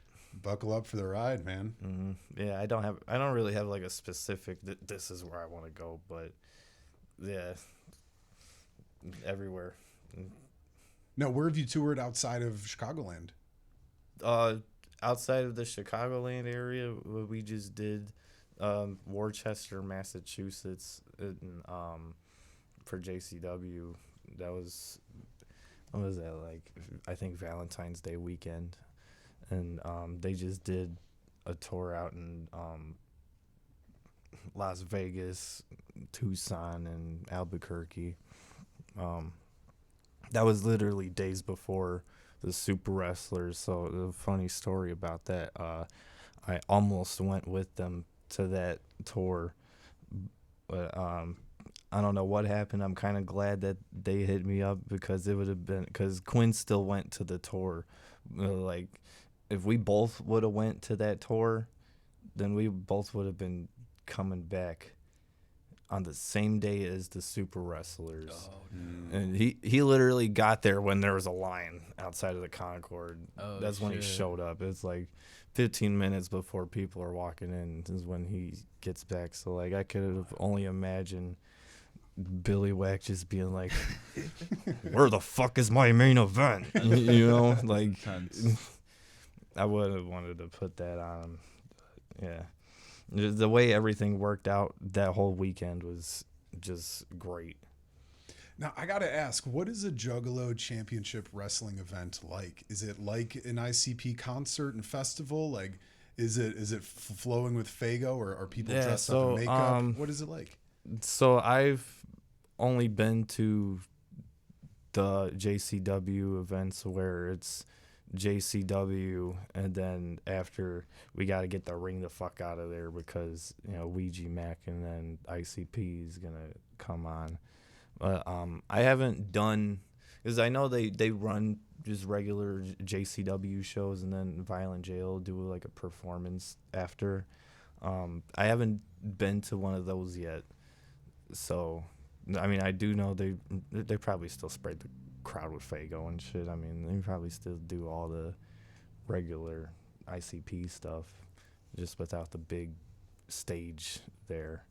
Buckle up for the ride, man. Mm-hmm. Yeah, I don't really have like a specific this is where I want to go, but yeah, everywhere. Now, where have you toured outside of Chicagoland? Outside of the Chicagoland area, we just did Worcester, Massachusetts, for JCW. That was, what was that, like, I think Valentine's Day weekend. And they just did a tour out in Las Vegas, Tucson, and Albuquerque. That was literally days before the Super Wrestlers. So the funny story about that, I almost went with them to that tour, but I don't know what happened. I'm kind of glad that they hit me up, because it would have been, because Quinn still went to the tour. Like, if we both would have went to that tour, then we both would have been coming back on the same day as the Super Wrestlers. And he literally got there when there was a line outside of the Concord. That's when he showed up. It's like 15 minutes before people are walking in is when he gets back. So like I could have only imagined Billy Wack just being like, "Where the fuck is my main event?" You know, like I would have wanted to put that on him. Yeah, the way everything worked out that whole weekend was just great. Now, I got to ask, what is a Juggalo Championship Wrestling event like? Is it like an ICP concert and festival? Like, is it flowing with Fago, or are people dressed up in makeup? What is it like? So I've only been to the JCW events where it's JCW, and then after we got to get the ring the fuck out of there because, you know, Ouija Mac and then ICP is going to come on. But I haven't done, because I know they run just regular JCW shows, and then Violent Jail do like a performance after. I haven't been to one of those yet, so I mean I do know they probably still spread the crowd with Fago and shit. I mean they probably still do all the regular ICP stuff, just without the big stage there.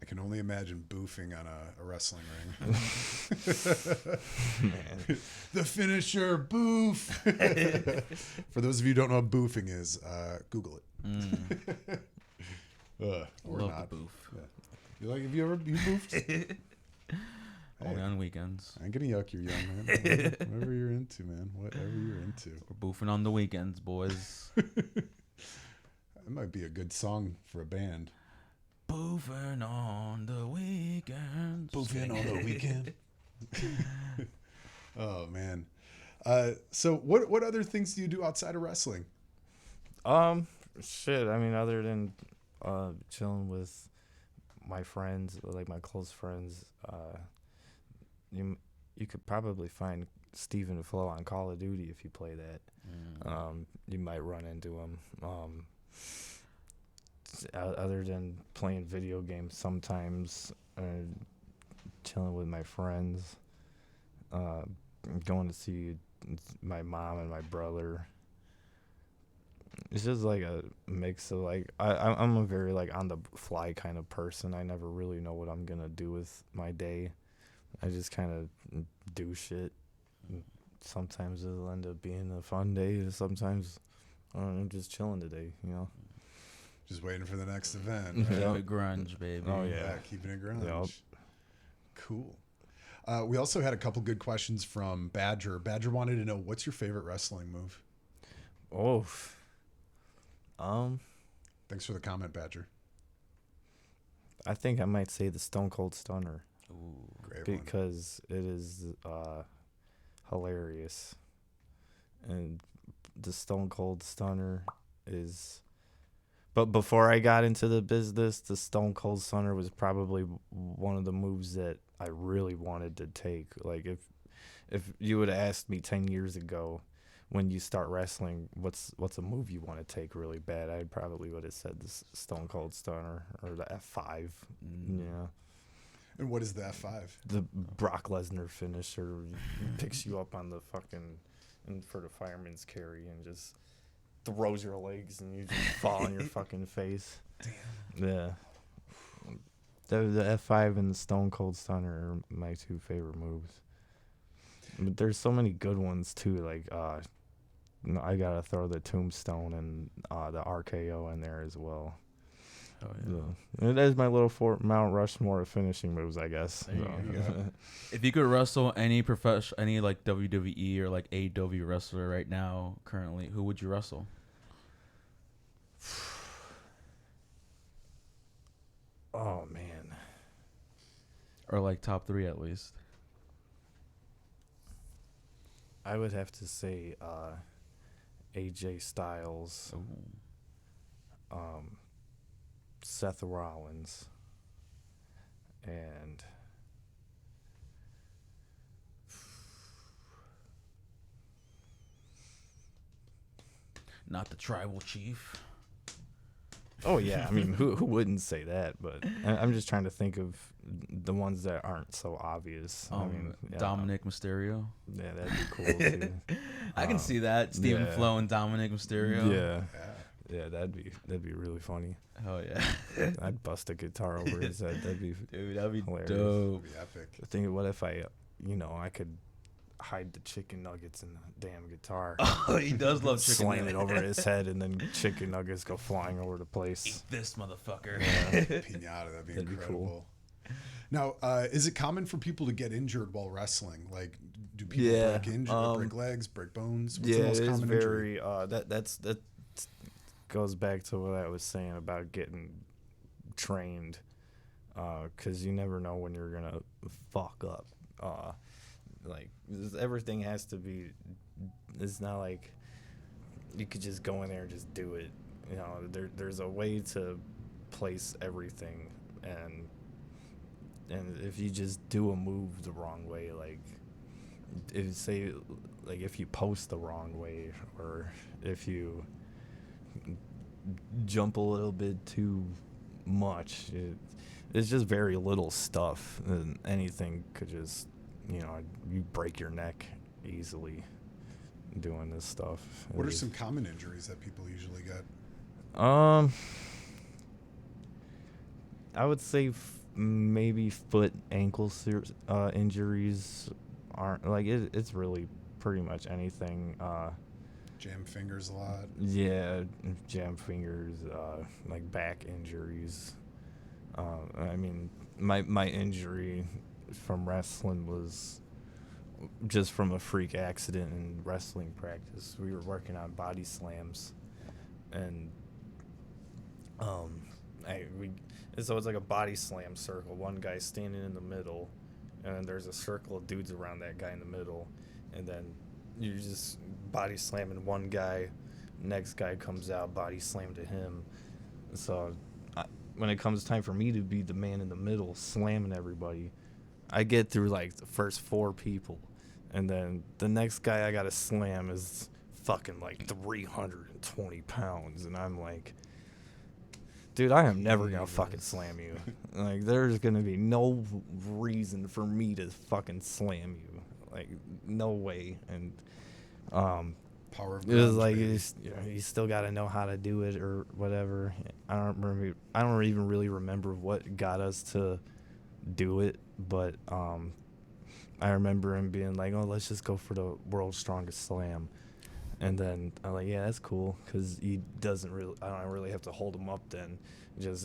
I can only imagine boofing on a wrestling ring. Man. The finisher, boof. For those of you who don't know what boofing is, Google it. Or Love not. the boof. Yeah. Have you ever boofed? Only on weekends. I ain't gonna yuck your young man. Whatever you're into, man. Whatever you're into. We're boofing on the weekends, boys. That might be a good song for a band. Boofing on the weekends. Boofing on the weekend. Oh man. So what other things do you do outside of wrestling? Shit. I mean, other than chilling with my friends, like my close friends, you could probably find Stephen Flowe on Call of Duty if you play that. You might run into him. Other than playing video games, sometimes chilling with my friends, going to see my mom and my brother. It's just like a mix of like I'm a very like on the fly kind of person. I never really know what I'm gonna do with my day. I just kind of do shit. Sometimes it'll end up being a fun day. Sometimes I'm just chilling today, you know. Just waiting for the next event. Keep Right? it grunge, baby. Oh, yeah. Keeping it grunge. Yep. Cool. We also had a couple good questions from Badger. Badger wanted to know, what's your favorite wrestling move? Oh. Thanks for the comment, Badger. I think I might say the Stone Cold Stunner. Ooh. Great one. Because it is hilarious. And the Stone Cold Stunner is... But before I got into the business, the Stone Cold Stunner was probably one of the moves that I really wanted to take. Like, if you would have asked me 10 years ago, when you start wrestling, what's a move you want to take really bad, I probably would have said the Stone Cold Stunner or the F5. Yeah. And what is the F5? The Brock Lesnar finisher picks you up on the fucking, and for the fireman's carry and just throws your legs and you just fall on your fucking face. Damn. Yeah. The F5 and the Stone Cold Stunner are my two favorite moves. But there's so many good ones too. Like, I gotta throw the Tombstone and the RKO in there as well. Oh, yeah. Yeah. That is my little Mount Rushmore of finishing moves, I guess. There you go. If you could wrestle any any like WWE or like AEW wrestler right now, currently, who would you wrestle? Oh man. Or like top 3 at least. I would have to say AJ Styles, Seth Rollins, and Not the tribal chief. oh yeah, I mean who wouldn't say that? But I'm just trying to think of the ones that aren't so obvious. I mean, yeah, Dominic Mysterio. Yeah, that'd be cool too. I can see that. Stephen yeah. Flowe and Dominic Mysterio. Yeah. Yeah, that'd be really funny. Oh yeah, I'd bust a guitar over his head. That'd be dude, that'd be hilarious. dope. That'd be epic. I think, what if I, I could hide the chicken nuggets in the damn guitar. Oh, he does love chicken. Slam it over his head, and then chicken nuggets go flying over the place. Eat this motherfucker. Pinata, that'd be That'd be incredible. cool. Now, is it common for people to get injured while wrestling? Like, do people Yeah, break legs, break bones? What's the Yeah, most it is common injury? very. That goes back to what I was saying about getting trained, because you never know when you're gonna fuck up. Like, everything has to be. It's not like you could just go in there and just do it. There's a way to place everything, and if you just do a move the wrong way, like, if you post the wrong way, or if you jump a little bit too much, it's just very little stuff, and anything could just, you break your neck easily doing this stuff. What are some common injuries that people usually get? I would say maybe foot, ankle injuries aren't like it's really pretty much anything. Jam fingers a lot. Yeah, jam fingers, like back injuries. I mean, my injury from wrestling was just from a freak accident in wrestling practice. We were working on body slams, and so it's like a body slam circle. One guy standing in the middle, and then there's a circle of dudes around that guy in the middle, and then you're just body slamming one guy. Next guy comes out, body slam to him. So when it comes time for me to be the man in the middle slamming everybody, I get through like the first 4 people, and then the next guy I gotta slam is fucking like 320 pounds, and I'm like, dude, I am never gonna fucking slam you. Like, there's gonna be no reason for me to fucking slam you. Like, no way. And Power of it was grunge, like, baby. you still gotta know how to do it or whatever. I don't even really remember what got us to do it, but I remember him being like, "Oh, let's just go for the world's strongest slam." And then I'm like, yeah, that's cool, because I don't really have to hold him up then.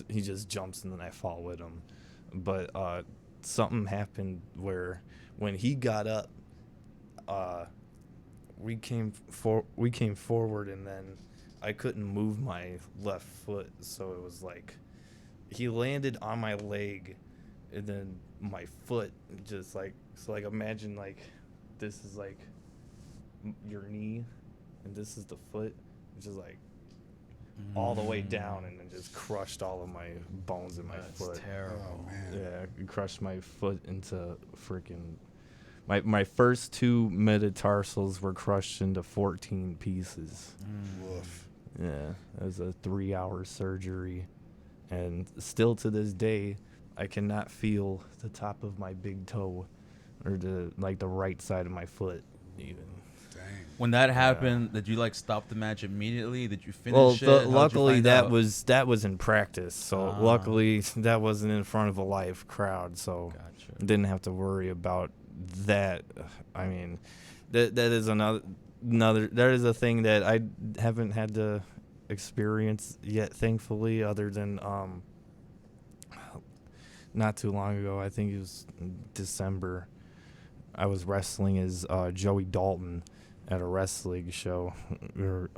He just jumps, and then I fall with him. But something happened where when he got up, we came forward, and then I couldn't move my left foot, so it was like he landed on my leg, and then my foot just like, so like, imagine like this is like your knee, and this is the foot, just like all the way down, and then just crushed all of my bones in my foot. That's terrible. Oh, man. Yeah, it crushed my foot into freaking. My first 2 metatarsals were crushed into 14 pieces. Woof. Yeah, it was a 3-hour surgery, and still to this day, I cannot feel the top of my big toe, or the right side of my foot even. Dang. When that happened, did you like stop the match immediately? Did you finish Well, it? How'd you luckily find that out? was in practice, so luckily that wasn't in front of a live crowd, so Gotcha. didn't have to worry about that. I mean, that is another that is a thing that I haven't had to experience yet, thankfully, other than not too long ago, I think it was December, I was wrestling as Joey Dalton at a wrestling show. It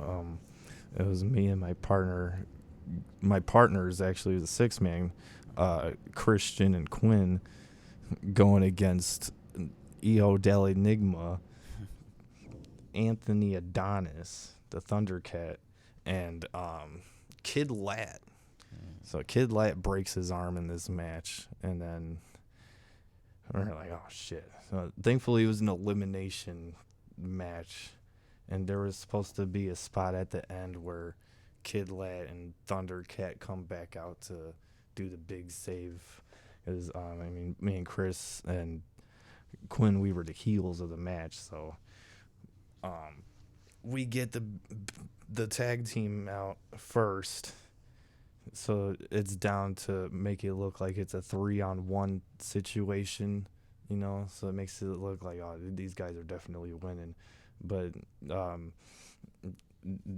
was me and my partner. My partner is actually the 6-man, Christian and Quinn, going against Io Del Enigma, Anthony Adonis, the Thundercat, and Kid Lat. So Kid Lat breaks his arm in this match, and then we're like, oh shit. So thankfully it was an elimination match, and there was supposed to be a spot at the end where Kid Lat and Thundercat come back out to do the big save. Because me and Chris and Quinn, we were the heels of the match, so we get the tag team out first. So it's down to make it look like it's a 3-on-1 situation, you know. So it makes it look like, oh, these guys are definitely winning. But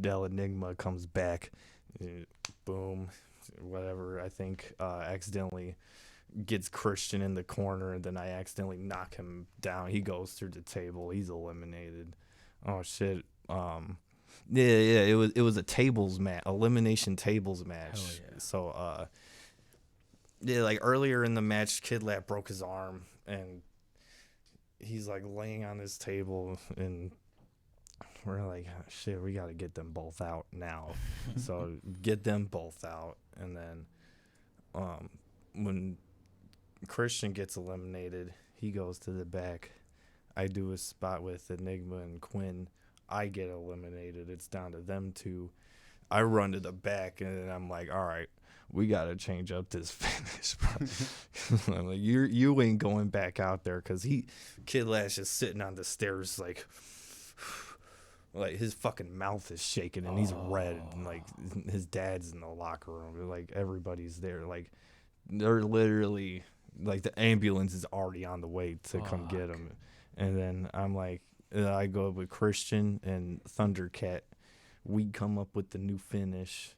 Del Enigma comes back, boom, whatever. I think accidentally gets Christian in the corner, and then I accidentally knock him down. He goes through the table. He's eliminated. Oh shit. Yeah. It was a tables match, elimination tables match. Hell yeah. So yeah, like earlier in the match, Kid Lap broke his arm, and he's like laying on this table, and we're like, oh, shit, we got to get them both out now. So get them both out, and then when Christian gets eliminated, he goes to the back. I do a spot with Enigma and Quinn. I get eliminated. It's down to them two. I run to the back, and I'm like, all right, we got to change up this finish, bro. I'm like, you ain't going back out there, because Kid Lash is sitting on the stairs like his fucking mouth is shaking, and he's red, and like his dad's in the locker room. Like everybody's there. Like they're literally like the ambulance is already on the way to come get him. And then I'm like, I go up with Christian and Thundercat. We come up with the new finish.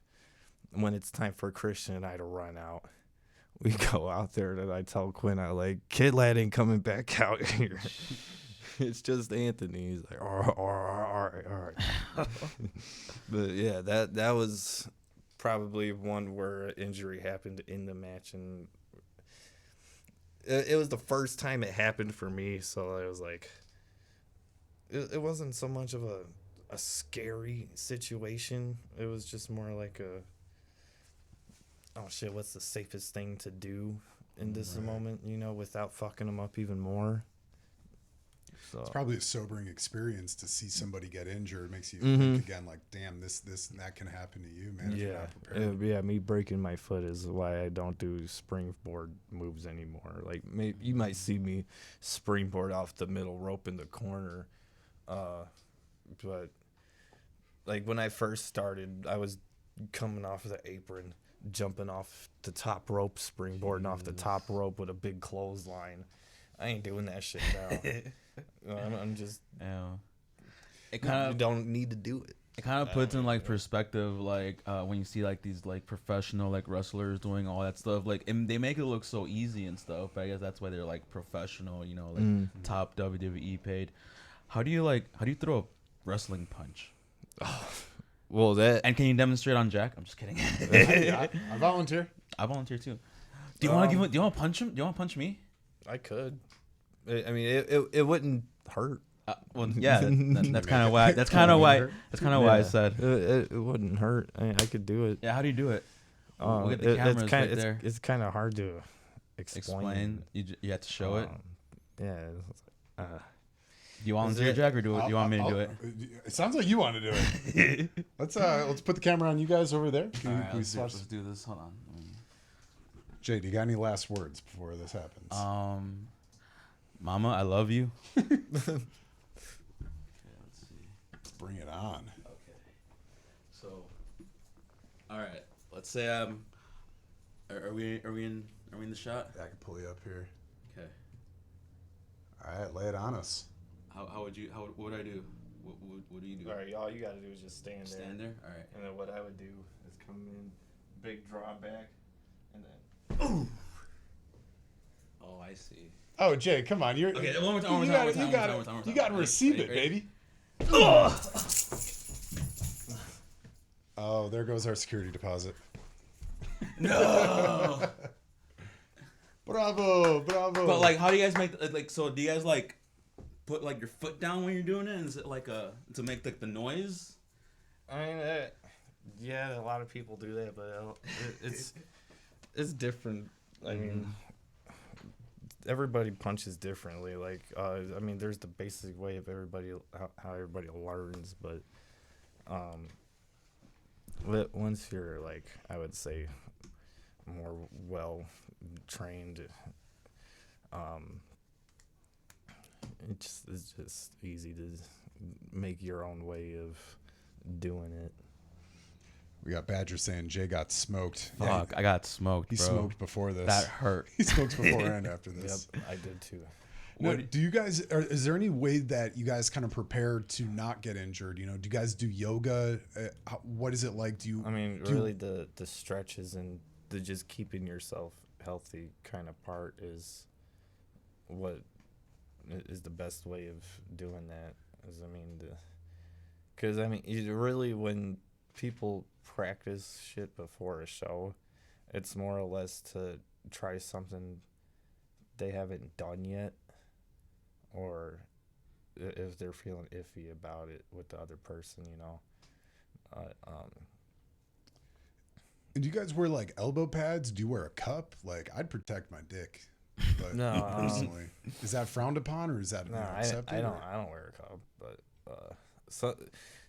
When it's time for Christian and I to run out, we go out there, and I tell Quinn, I like, Kid Lad ain't coming back out here. It's just Anthony. He's like, all right. But yeah, that was probably one where an injury happened in the match, and it was the first time it happened for me, so I was like, it wasn't so much of a scary situation. It was just more like oh shit, what's the safest thing to do in this moment, you know, without fucking them up even more. So It's probably a sobering experience to see somebody get injured. It makes you think again, like, damn, this and that can happen to you, man. If you're not prepared. Yeah, me breaking my foot is why I don't do springboard moves anymore. Like, you might see me springboard off the middle rope in the corner, but like when I first started, I was coming off of the apron, jumping off the top rope, springboarding off the top rope with a big clothesline. I ain't doing that shit now. I'm just, it kind you don't need to do it. It kind of puts in like perspective, like when you see like these like professional like wrestlers doing all that stuff, like, and they make it look so easy and stuff. But I guess that's why they're like professional, you know, like top WWE paid. How do you throw a wrestling punch? Well, And can you demonstrate on Jack? I'm just kidding. I volunteer. I volunteer too. Do you want to do you want to punch him? Do you want to punch me? I could. I mean, it wouldn't hurt. Well, yeah, that's kind of why. That's kind of why. That's kind of why I said it wouldn't hurt. I could do it. Yeah, how do you do it? We'll get the cameras right there. It's kind of hard to explain. You have to show it. Yeah. Do you volunteer, Jack, or do you want me to do it? It sounds like you want to do it. Let's put the camera on you guys over there. Let's do this. Hold on. Jay, do you got any last words before this happens? Mama, I love you. Okay, let's see. Let's bring it on. Okay. So, all right. Let's say are we in the shot? Yeah, I can pull you up here. Okay. All right, lay it on us. What would I do? What do you do? All right, all you gotta do is just stand there. Stand there. All right. And then what I would do is come in, big drawback, and then. Ooh. Oh, I see. Oh, Jay, come on! You're okay. One more time. You got to receive it, baby. Oh, there goes our security deposit. No. Bravo. But like, how do you guys make like? So do you guys like put like your foot down when you're doing it? Is it like to make like the noise? I mean, yeah, a lot of people do that, but it's different. I mean, everybody punches differently. Like, I mean, there's the basic way of how everybody learns, but once you're like, I would say, more well trained, it's just easy to make your own way of doing it. We got Badger saying Jay got smoked. Fuck, I got smoked, He bro. smoked before this. That hurt. He smoked before and after this. Yep, I did too. Now, do you guys? Is there any way that you guys kind of prepare to not get injured? You know, do you guys do yoga? What is it like? Do you? I mean, really, the stretches and the just keeping yourself healthy kind of part is what is the best way of doing that. Because you really, when people practice shit before a show, it's more or less to try something they haven't done yet, or if they're feeling iffy about it with the other person, you know. And do you guys wear like elbow pads? Do you wear a cup? Like, I'd protect my dick, but No, personally, is that frowned upon or is that No, accepted? I don't wear a cup, but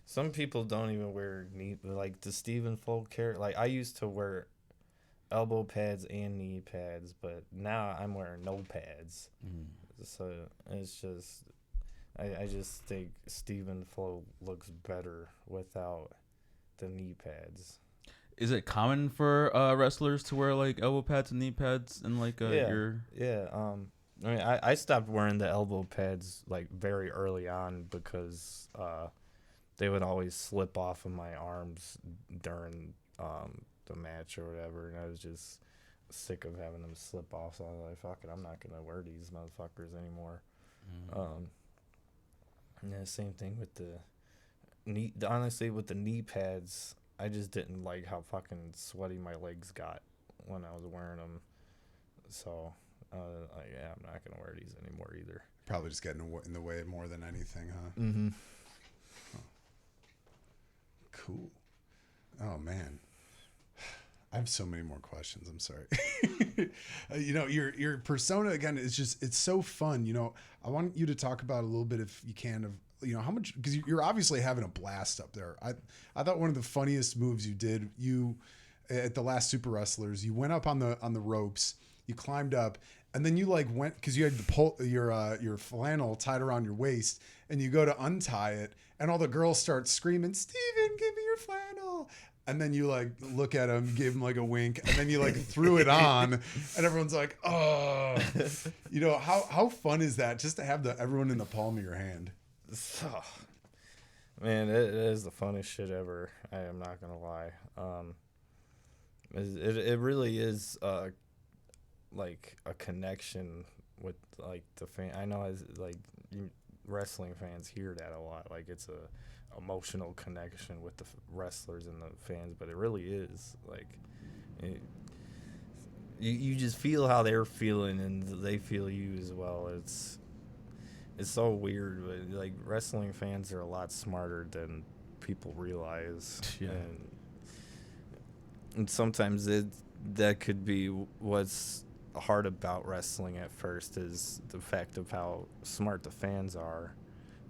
some people don't even wear knee, like the Stephen Flowe character. Like, I used to wear elbow pads and knee pads, but now I'm wearing no pads. So it's just, I just think Stephen Flowe looks better without the knee pads. Is it common for wrestlers to wear like elbow pads and knee pads and like your? Yeah. I mean, I stopped wearing the elbow pads like very early on because they would always slip off of my arms during the match or whatever, and I was just sick of having them slip off. So I was like, fuck it, I'm not gonna wear these motherfuckers anymore. And the same thing with the knee. Honestly, with the knee pads, I just didn't like how fucking sweaty my legs got when I was wearing them. So, yeah, I'm not gonna wear these anymore either. Probably just getting in the way more than anything, huh? Mm-hmm. Oh. Cool. Oh man, I have so many more questions. I'm sorry. You know, your persona again is just—it's so fun. You know, I want you to talk about a little bit, if you can, of how much, because you're obviously having a blast up there. I thought one of the funniest moves you did, at the last Super Wrestlers, you went up on the ropes, you climbed up, and then you like went, because you had your flannel tied around your waist, and you go to untie it, and all the girls start screaming, "Steven, give me your flannel!" And then you like look at him, gave him like a wink, and then you like threw it on, and everyone's like, "Oh!" You know, how fun is that? Just to have everyone in the palm of your hand. Oh, man, it is the funnest shit ever. I am not gonna lie. It really is like a connection with like the fan. I know wrestling fans hear that a lot. Like, it's a emotional connection with the wrestlers and the fans, but it really is like you just feel how they're feeling and they feel you as well. It's so weird, but like, wrestling fans are a lot smarter than people realize. Yeah. And sometimes that could be what's hard about wrestling at first, is the fact of how smart the fans are,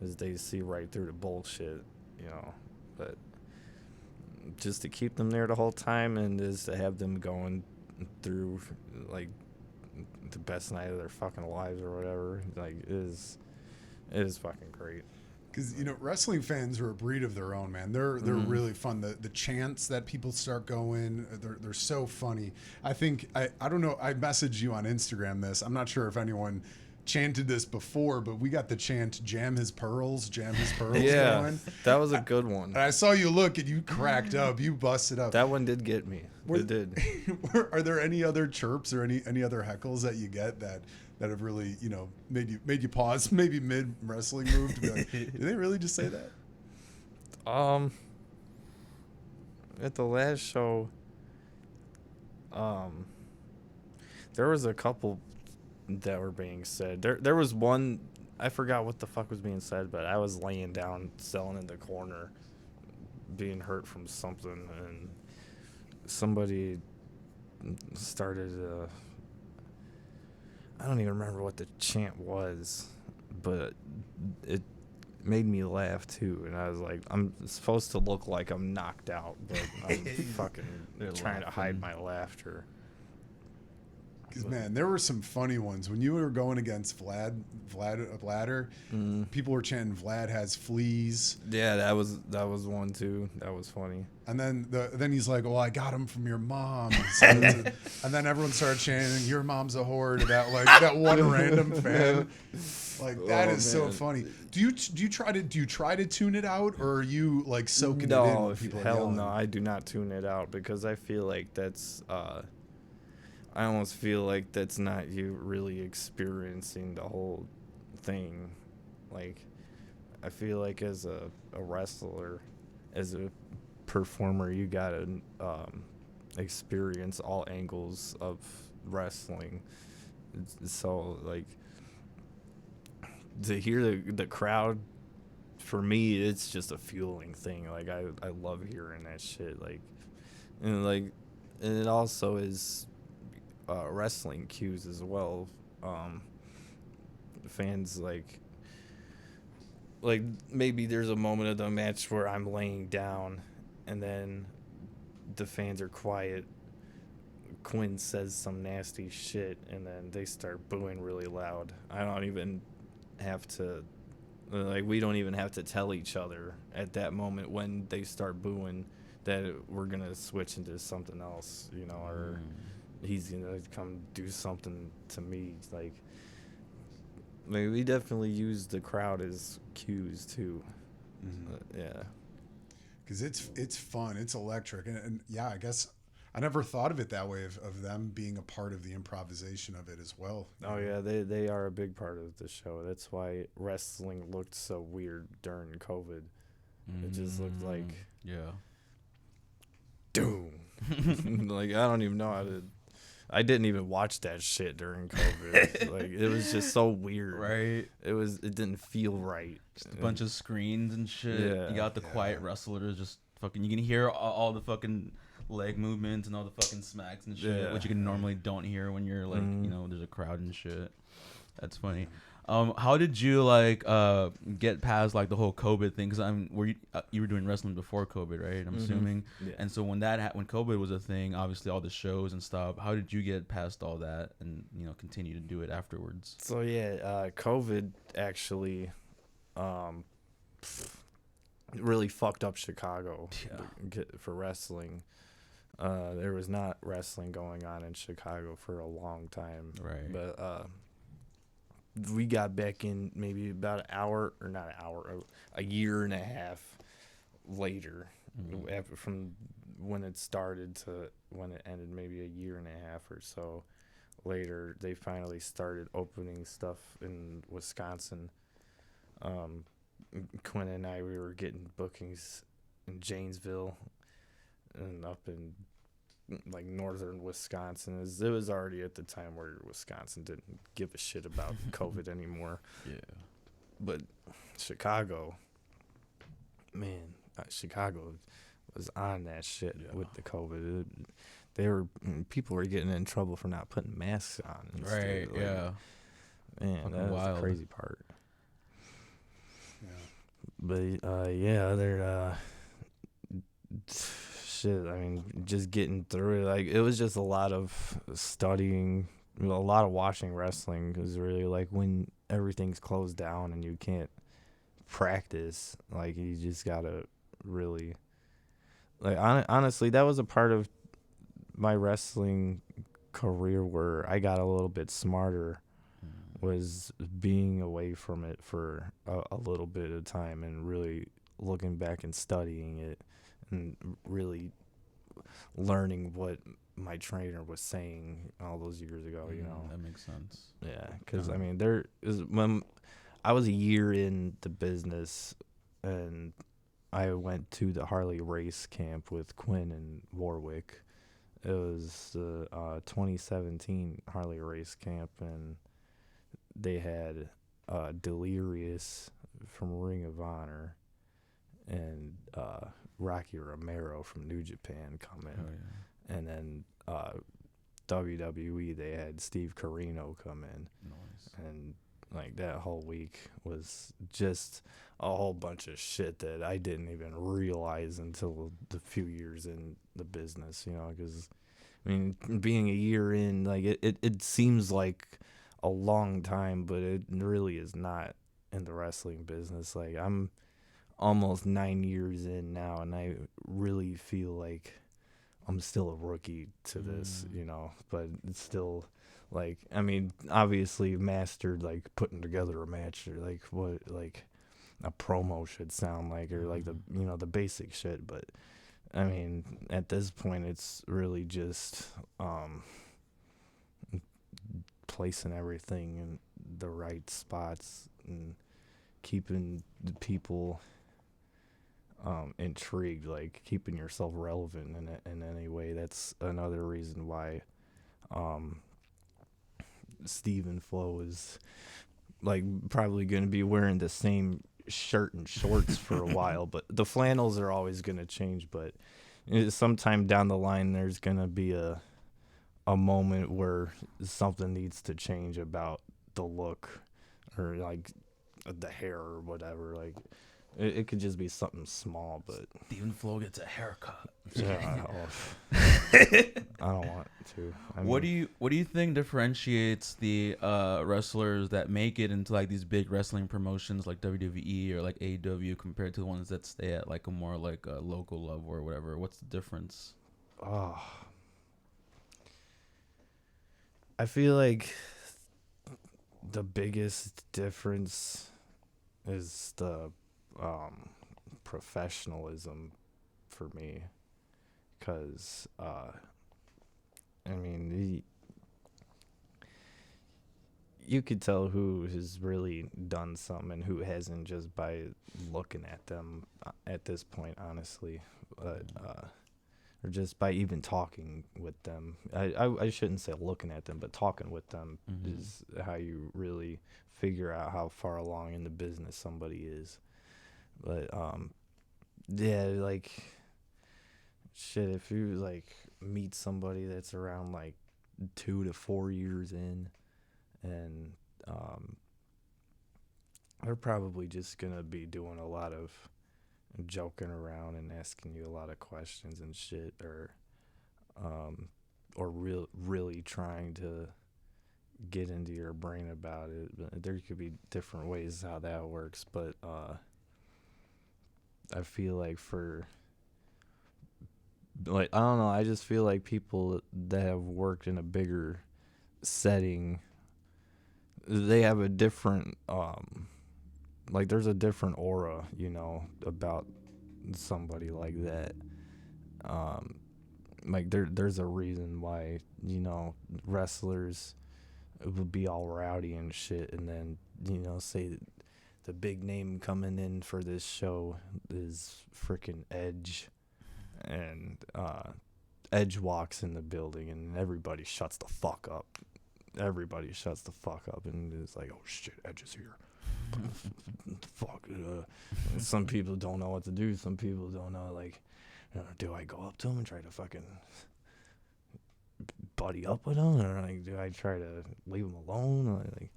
is they see right through the bullshit, you know. But just to keep them there the whole time, and is to have them going through like the best night of their fucking lives or whatever, like, it is fucking great. Because, you know, wrestling fans are a breed of their own, man. They're really fun. The chants that people start going, they're so funny. I think, I don't know, I messaged you on Instagram this. I'm not sure if anyone chanted this before, but we got the chant, jam his pearls Yeah, going. That was a good one. And I saw you look and you cracked up. You busted up. That one did get me. It did. Are there any other chirps or any other heckles that you get that have really, you know, made you pause, maybe mid wrestling move, to be like, did they really just say that? At the last show, there was a couple that were being said. There was one, I forgot what the fuck was being said, but I was laying down, selling in the corner, being hurt from something, and somebody started I don't even remember what the chant was, but it made me laugh too. And I was like, I'm supposed to look like I'm knocked out, but I'm fucking trying to hide my laughter. Because man, there were some funny ones when you were going against Vladder. People were chanting, "Vlad has fleas." Yeah, that was one too. That was funny. And then he's like, "Well, I got him from your mom." And then everyone started chanting, "Your mom's a whore" to that one random fan. Like that is so funny. Do you try to tune it out, or are you like soaking it in? No, When people are hell yelling? no, I do not tune it out because I feel like that's. I almost feel like that's not you really experiencing the whole thing. Like, I feel like as a wrestler, as a performer, you gotta experience all angles of wrestling. So, like, to hear the crowd, for me, it's just a fueling thing. Like, I love hearing that shit. Like, and it also is wrestling cues as well. Fans like maybe there's a moment of the match where I'm laying down and then the fans are quiet. Quinn says some nasty shit and then they start booing really loud. I don't even have to we don't even have to tell each other at that moment when they start booing that we're gonna switch into something else, or he's gonna come do something to me. Like we definitely use the crowd as cues too. Yeah, because it's fun, it's electric, and yeah, I guess I never thought of it that way of them being a part of the improvisation of it as well. Oh yeah, they are a big part of the show. That's why wrestling looked so weird during COVID. It just looked like doom. Like I don't even know how to. I didn't even watch that shit during COVID. Like it was just so weird. Right. It didn't feel right. Just a bunch of screens and shit. Yeah. You got the quiet wrestlers just fucking. You can hear all the fucking leg movements and all the fucking smacks and shit, which you can normally don't hear when you're like, there's a crowd and shit. That's funny. How did you get past like the whole COVID thing? Because you were doing wrestling before COVID, right? I'm assuming. Yeah. And so when when COVID was a thing, obviously all the shows and stuff. How did you get past all that and continue to do it afterwards? So yeah, COVID actually, really fucked up Chicago for wrestling. There was not wrestling going on in Chicago for a long time. Right. But we got back in maybe about a year and a half later, from when it started to when it ended, maybe a year and a half or so later. They finally started opening stuff in Wisconsin. Quinn and I, we were getting bookings in Janesville and up in like northern Wisconsin. It was already at the time where Wisconsin didn't give a shit about COVID anymore. Yeah. But Chicago, man, Chicago was on that shit with the COVID. People were getting in trouble for not putting masks on. And right. stuff. Yeah. Man, fucking that was wild. the crazy part. Yeah. But they're shit. I mean, just getting through it. Like it was just a lot of studying, a lot of watching wrestling. Because really, like when everything's closed down and you can't practice, like you just gotta really, like honestly, that was a part of my wrestling career where I got a little bit smarter. Was being away from it for a little bit of time and really looking back and studying it and really learning what my trainer was saying all those years ago, That makes sense. Yeah, because I mean, when I was a year in the business and I went to the Harley race camp with Quinn and Warwick. It was the 2017 Harley race camp, and they had Delirious from Ring of Honor and Rocky Romero from New Japan come in. Oh, yeah. And then WWE, they had Steve Corino come in. Nice. And like that whole week was just a whole bunch of shit that I didn't even realize until the few years in the business, because I mean, being a year in, like it seems like a long time, but it really is not in the wrestling business. Like I'm almost 9 years in now, and I really feel like I'm still a rookie to this, but it's still like, I mean, obviously mastered like putting together a match, or like what like a promo should sound like, or like the basic shit. But I mean, at this point, it's really just placing everything in the right spots and keeping the people intrigued, like keeping yourself relevant in any way. That's another reason why Steve Flowe is like probably going to be wearing the same shirt and shorts for a while, but the flannels are always going to change. But sometime down the line, there's going to be a moment where something needs to change about the look, or like the hair or whatever. Like it could just be something small, but Stephen Flowe gets a haircut. yeah, I don't want to. What do you think differentiates the wrestlers that make it into like these big wrestling promotions like WWE or like AEW compared to the ones that stay at like a more like a local level or whatever? What's the difference? Oh, I feel like the biggest difference is the professionalism for me, because I mean, you could tell who has really done something and who hasn't just by looking at them at this point, honestly. But or just by even talking with them. I shouldn't say looking at them, but talking with them is how you really figure out how far along in the business somebody is. But yeah, like shit, if you like meet somebody that's around like 2 to 4 years in, and they're probably just gonna be doing a lot of joking around and asking you a lot of questions and shit, or really trying to get into your brain about it. But there could be different ways how that works, but I feel like for like, I don't know, I just feel like people that have worked in a bigger setting, they have a different like there's a different aura, about somebody like that. Like there's a reason why, wrestlers would be all rowdy and shit, and then, say the big name coming in for this show is freaking Edge, and Edge walks in the building and everybody shuts the fuck up. Everybody shuts the fuck up and is like, oh shit, Edge is here. Fuck. Some people don't know what to do. Some people don't know, like, do I go up to him and try to fucking buddy up with him, or like do I try to leave him alone? Or, like,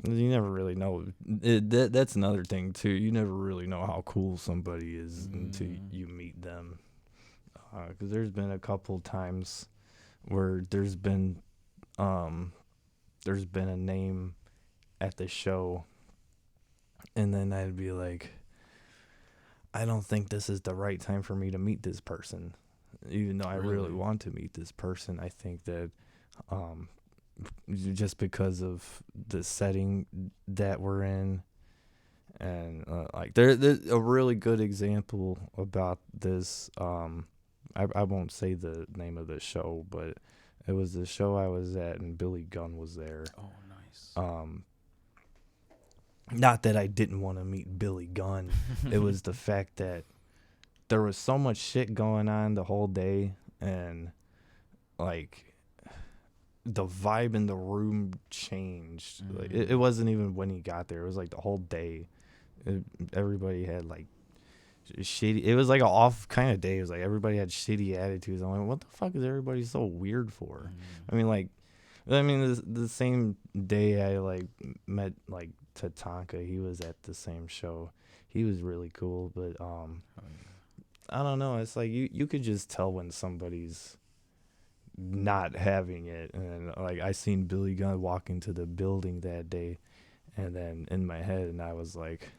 you never really know. That's another thing too. You never really know how cool somebody is until you meet them. Because there's been a couple times where there's been a name at the show, and then I'd be like, I don't think this is the right time for me to meet this person, even though I really want to meet this person. I think that just because of the setting that we're in, and like there's a really good example about this. I won't say the name of the show, but it was the show I was at, and Billy Gunn was there. Oh, nice. Not that I didn't want to meet Billy Gunn. It was the fact that there was so much shit going on the whole day, and like the vibe in the room changed. Like it wasn't even when he got there. It was like the whole day. Everybody had like shitty. It was like an off kind of day. It was like everybody had shitty attitudes. I'm like, what the fuck is everybody so weird for? I mean, the same day I like met like Tatanka, he was at the same show. He was really cool, but I don't know. It's like you could just tell when somebody's not having it. And like I seen Billy Gunn walk into the building that day, and then in my head, and I was like,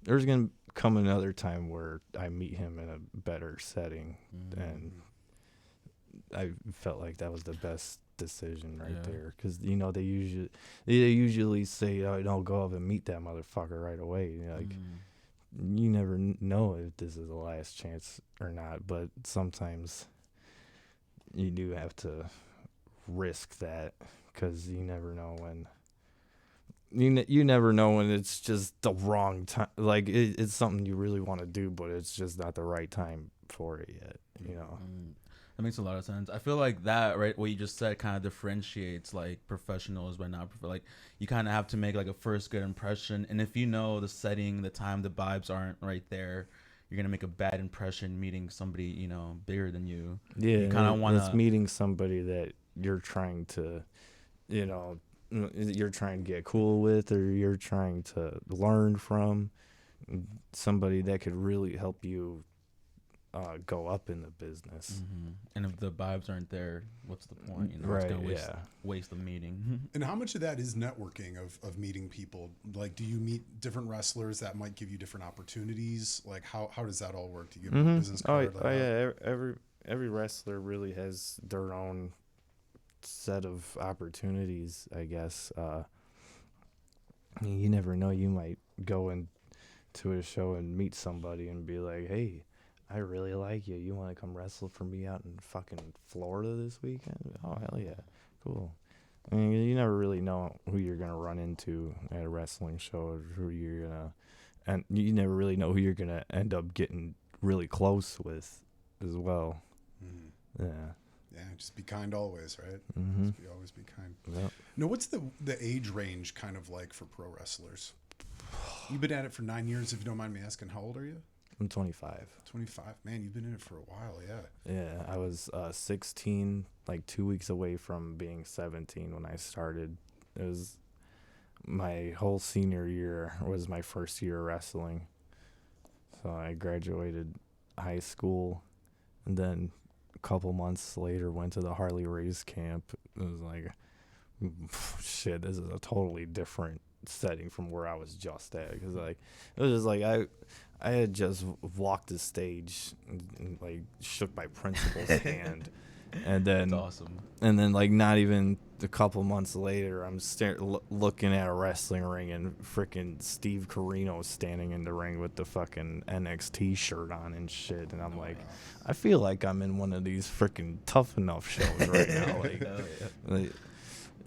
there's gonna come another time where I meet him in a better setting, and I felt like that was the best decision right there, because they usually say, oh, don't go up and meet that motherfucker right away. Like you never know if this is the last chance or not, but sometimes you do have to risk that, because you never know when you never know when it's just the wrong time. Like it's something you really want to do, but it's just not the right time for it yet, That makes a lot of sense. I feel like that, right, what you just said kind of differentiates like professionals but not like you kind of have to make like a first good impression, and if you know the setting, the time, the vibes aren't right there, you're gonna make a bad impression meeting somebody bigger than you. Yeah, you kind of want to meeting somebody that you're trying to you're trying to get cool with, or you're trying to learn from, somebody that could really help you go up in the business. And if the vibes aren't there, what's the point? Right, it's gonna waste the meeting. And how much of that is networking of meeting people? Like, do you meet different wrestlers that might give you different opportunities? Like, how does that all work? Do you give them a business card? Every wrestler really has their own set of opportunities, I guess. You never know, you might go into a show and meet somebody and be like, hey, I really like you. You want to come wrestle for me out in fucking Florida this weekend? Oh, hell yeah. Cool. I mean, you never really know who you're going to run into at a wrestling show, or who you're going to, and you never really know who you're going to end up getting really close with as well. Yeah. Yeah, just be kind always, right? Always be kind. Yep. No, what's the age range kind of like for pro wrestlers? You've been at it for 9 years, if you don't mind me asking. How old are you? I'm 25. 25. Man, you've been in it for a while, yeah. Yeah, I was 16, like 2 weeks away from being 17 when I started. It was my whole senior year was my first year of wrestling. So I graduated high school, and then a couple months later went to the Harley Race camp. It was like, shit, this is a totally different setting from where I was just at, because like it was just like I had just walked the stage and like shook my principal's hand, and then That's awesome. And then like not even a couple months later, I'm looking at a wrestling ring, and freaking Steve Corino standing in the ring with the fucking NXT shirt on and shit, and I'm like, I feel like I'm in one of these freaking Tough Enough shows right now. Like,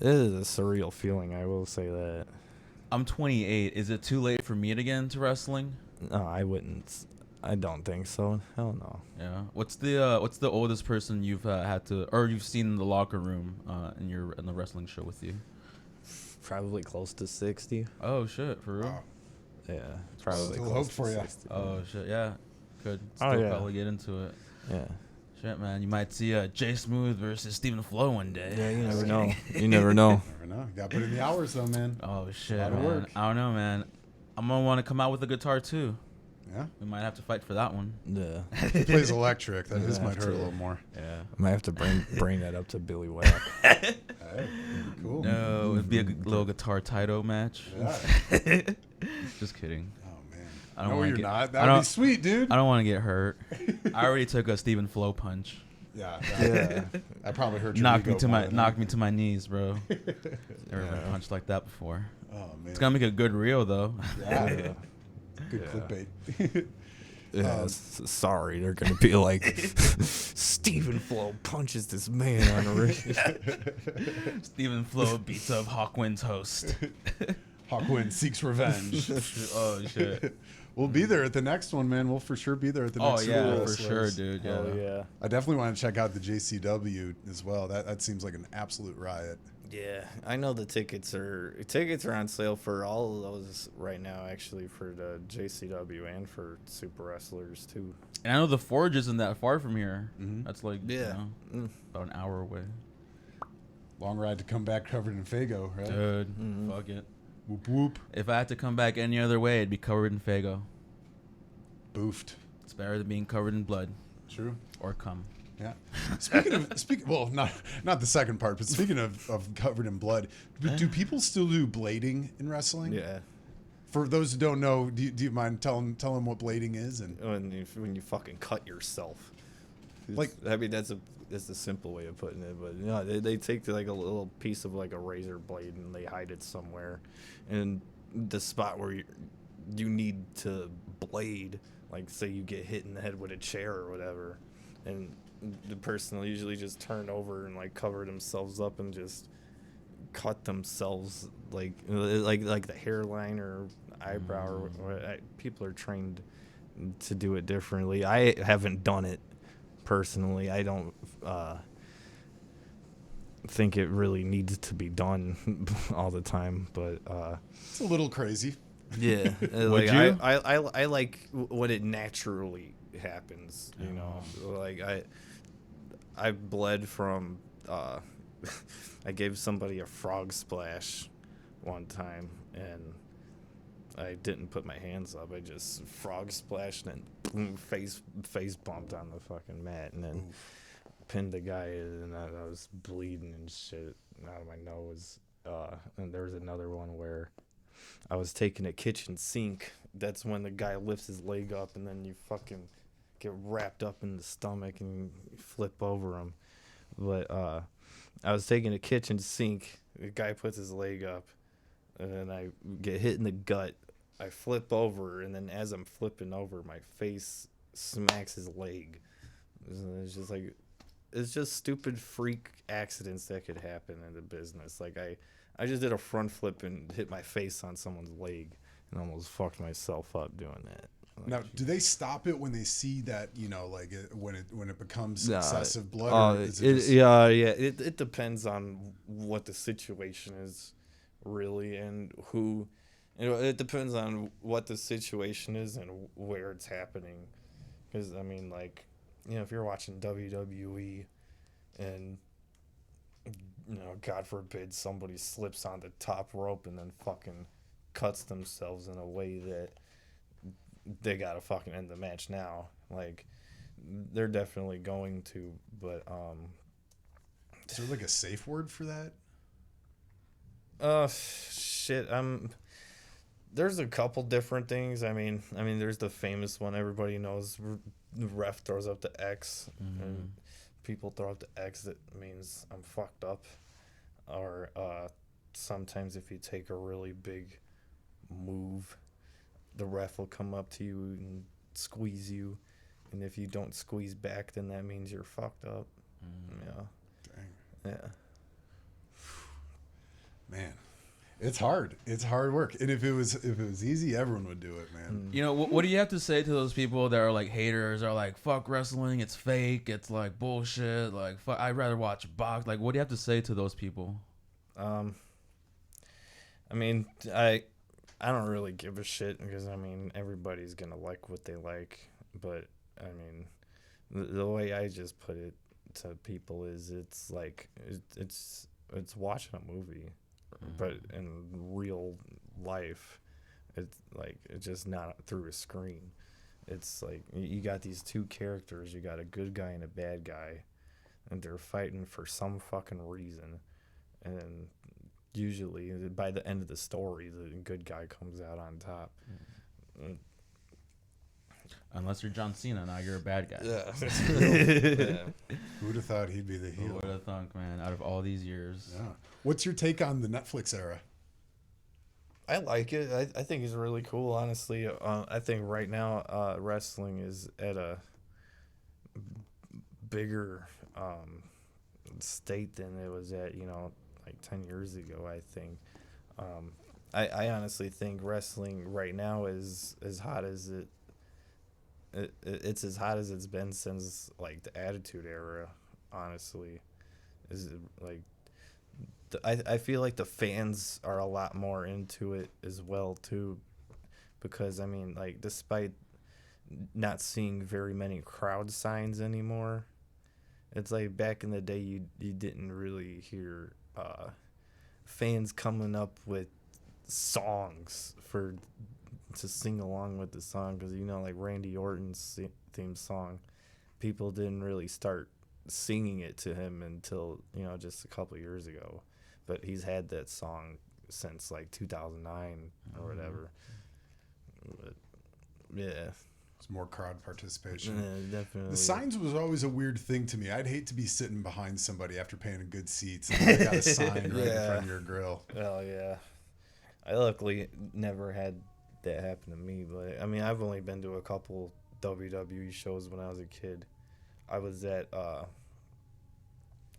it is a surreal feeling, I will say that. I'm 28. Is it too late for me to get into wrestling? No, I wouldn't. I don't think so. Hell no. Yeah. What's the oldest person you've had to, or you've seen in the locker room in the wrestling show with you? Probably close to 60. Oh shit, for real? Wow. Yeah, probably. Still close hope to for ya. 60. Oh shit, yeah. Could Oh, still yeah. probably get into it. Yeah. Shit, man. You might see Jay Smooth versus Stephen Flowe one day. Yeah, you never know. You never know. Never know. You got to put in the hours, though, man. Oh shit, lot of man. work. I don't know, man. I'm gonna want to come out with a guitar too. Yeah. We might have to fight for that one. Yeah. He plays electric. That Yeah, just might hurt a too. little more. Yeah. I might have to bring that up to Billy Whack. Hey, cool. No, it'd be a little guitar Taito match. Yeah. Just kidding. Oh, man. I don't No, wanna you're get- not. I That'd be don't- sweet, dude. I don't want to get hurt. I already took a Stephen Flowe punch. Yeah. Yeah. That probably hurt your Knocked ego more than me to my knees, bro. Never been Yeah. punched like that before. Oh, man. It's gonna make a good reel though. Yeah. Good Yeah. clickbait. Yeah, sorry, they're gonna be like, Stephen Flowe punches this man on the ring. Stephen Flowe beats up Hawkwind's host. Hawkwind seeks revenge. Oh shit. We'll be there at the next one, man. We'll for sure be there at the Oh next yeah, Super for Wrestlers. sure, dude. Yeah. Oh yeah. I definitely want to check out the JCW as well. That seems like an absolute riot. Yeah, I know the tickets are on sale for all of those right now, actually, for the JCW and for Super Wrestlers too. And I know the Forge isn't that far from here. Mhm. That's like about an hour away. Long ride to come back covered in Fago, right? Dude, Mhm. fuck it. Whoop whoop. If I had to come back any other way, it'd be covered in Fago. Boofed. It's better than being covered in blood True. or cum. Yeah. Well, not the second part, but speaking of covered in blood, do people still do blading in wrestling? Yeah. For those who don't know, do you mind telling them what blading is? And When you fucking cut yourself. Like- I mean, that's a simple way of putting it, but no, they take like a little piece of like a razor blade and they hide it somewhere, and the spot where you need to blade, like say you get hit in the head with a chair or whatever, and the person will usually just turn over and like cover themselves up and just cut themselves like the hairline or eyebrow or people are trained to do it differently. I haven't done it personally. I don't think it really needs to be done all the time, but it's a little crazy. yeah, Would like you? I like when it naturally happens, you know. Like I bled from I gave somebody a frog splash one time, and I didn't put my hands up. I just frog splashed and boom, face bumped on the fucking mat, and then pinned the guy, and I was bleeding and shit out of my nose. And there was another one where I was taking a kitchen sink. That's when the guy lifts his leg up, and then you fucking get wrapped up in the stomach and flip over him. But I was taking a kitchen sink. The guy puts his leg up, and then I get hit in the gut. I flip over, and then as I'm flipping over, my face smacks his leg. It's just like, it's just stupid freak accidents that could happen in the business. Like I just did a front flip and hit my face on someone's leg and almost fucked myself up doing that. Like, Now, do they stop it when they see that, you know, like when it becomes excessive blood? Or is it just... It depends on what the situation is, really, and who. You know, it depends on what the situation is and where it's happening. Because I mean, like, you know, if you're watching WWE, and you know, God forbid somebody slips on the top rope and then fucking cuts themselves in a way that they gotta fucking end the match now. Like, they're definitely going to, but Is there like a safe word for that? shit. There's a couple different things. I mean, there's the famous one everybody knows. The ref throws up the X, and people throw up the X. That means I'm fucked up. Or sometimes if you take a really big move, the ref will come up to you and squeeze you, and if you don't squeeze back, then that means you're fucked up. Yeah. Dang. Yeah. Man, it's hard. It's hard work. And if it was easy, everyone would do it, man. You know, what do you have to say to those people that are like haters, are like, fuck wrestling, it's fake, it's like bullshit, like fuck, I'd rather watch box. Like, what do you have to say to those people? I mean, I don't really give a shit, because I mean, everybody's gonna like what they like, but I mean, the way I just put it to people is, it's like it's watching a movie, but in real life, it's like, it's just not through a screen. It's like you got these two characters, you got a good guy and a bad guy, and they're fighting for some fucking reason, and usually by the end of the story, the good guy comes out on top. Unless you're John Cena, now you're a bad guy. Yeah. Who would have thought he'd be the Who heel? would have thunk, man, out of all these years? Yeah. What's your take on the Netflix era? I like it. I think it's really cool, honestly. I think right now wrestling is at a bigger state than it was at, you know, like 10 years ago, I think. I honestly think wrestling right now is as hot as it's as hot as it's been since like the Attitude Era, honestly. Is like, I feel like the fans are a lot more into it as well too, because I mean, like, despite not seeing very many crowd signs anymore, it's like back in the day you didn't really hear fans coming up with songs to sing along with the song, because, you know, like Randy Orton's theme song, people didn't really start singing it to him until, just a couple years ago. But he's had that song since like 2009 or whatever. But, yeah. It's more crowd participation. Yeah, definitely. The signs was always a weird thing to me. I'd hate to be sitting behind somebody after paying a good seats and they got a sign right in front of your grill. Oh, yeah. I luckily never had that happen to me. But, I mean, I've only been to a couple WWE shows when I was a kid. I was at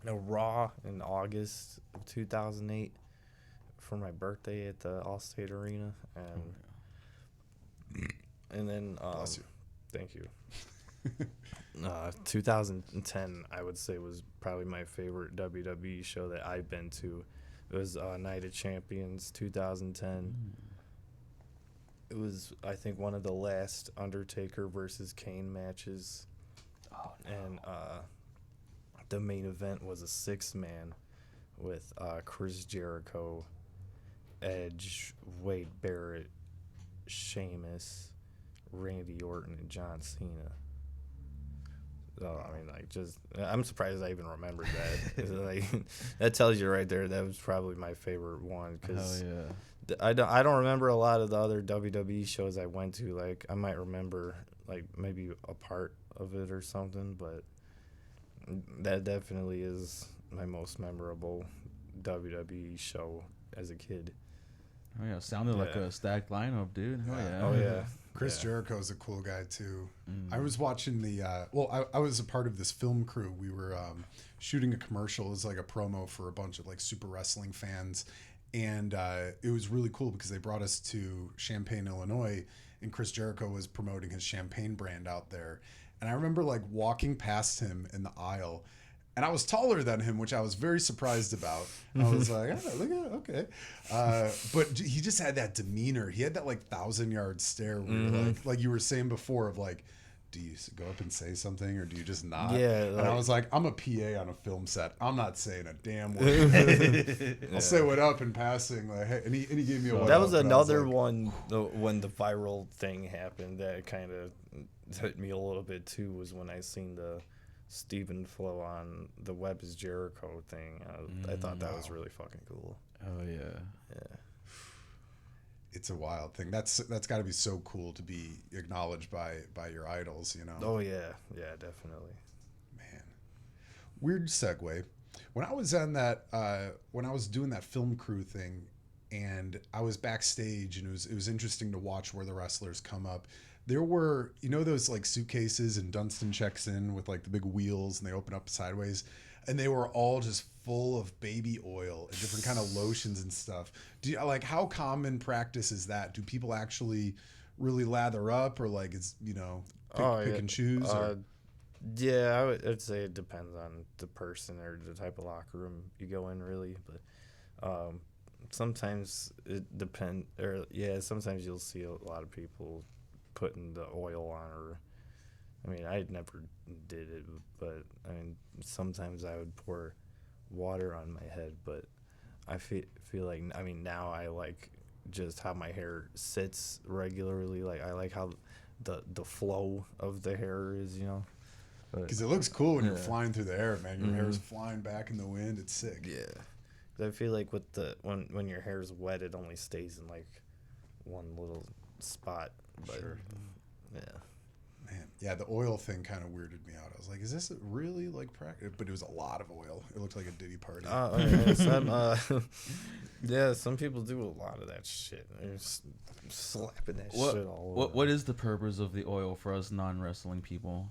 Raw in August of 2008 for my birthday at the Allstate Arena. And then... Bless you. Thank you. 2010, I would say, was probably my favorite WWE show that I've been to. It was Night of Champions 2010. It was, I think, one of the last Undertaker versus Kane matches. Oh, no. And the main event was a 6-man with Chris Jericho, Edge, Wade Barrett, Sheamus, Randy Orton, and John Cena. So, I mean, like, I'm surprised I even remembered that. Like, that tells you right there that was probably my favorite one. Cause I don't remember a lot of the other WWE shows I went to. Like, I might remember, like, maybe a part of it or something, but that definitely is my most memorable WWE show as a kid. Oh, yeah. Sounded like a stacked lineup, dude. Oh, yeah. Oh, yeah. Chris Jericho's a cool guy too. I was watching I was a part of this film crew. We were shooting a commercial. It was like a promo for a bunch of like super wrestling fans, and it was really cool because they brought us to Champaign, Illinois, and Chris Jericho was promoting his champagne brand out there. And I remember like walking past him in the aisle. And I was taller than him, which I was very surprised about. I was like, oh, look at it, okay. But he just had that demeanor. He had that like 1,000-yard stare where like you were saying before of like, do you go up and say something or do you just not? Yeah. And I was like, I'm a PA on a film set. I'm not saying a damn word. I'll say what up in passing. Like, hey, and he gave me a what That up, was and another like, one when the viral thing happened that kind of hit me a little bit too, was when I seen the Stephen Flowe on the Web is Jericho thing. I thought that was really fucking cool. Oh, yeah. Yeah. It's a wild thing. That's got to be so cool to be acknowledged by your idols, you know? Oh, yeah. Yeah, definitely. Man. Weird segue. When I was on that, when I was doing that film crew thing, and I was backstage, and it was interesting to watch where the wrestlers come up. There were, those like suitcases and Dunstan checks in with like the big wheels and they open up sideways, and they were all just full of baby oil and different kind of lotions and stuff. Do you, like, how common practice is that? Do people actually really lather up, or like it's pick and choose? Yeah, I'd say it depends on the person or the type of locker room you go in, really. But sometimes it depends. Sometimes you'll see a lot of people putting the oil on, or I mean, I never did it, but I mean, sometimes I would pour water on my head, but I feel like, I mean, now I like just how my hair sits regularly. Like, I like how the flow of the hair is, because it looks cool when you're flying through the air, man. Your hair's flying back in the wind. It's sick. Yeah, 'cause I feel like with when your hair's wet, it only stays in like one little spot. But, sure. Yeah. Man, yeah, the oil thing kind of weirded me out. I was like, is this really like practice? But it was a lot of oil. It looked like a Diddy party. Some people do a lot of that shit. They're just slapping that shit all over. What is the purpose of the oil for us non-wrestling people?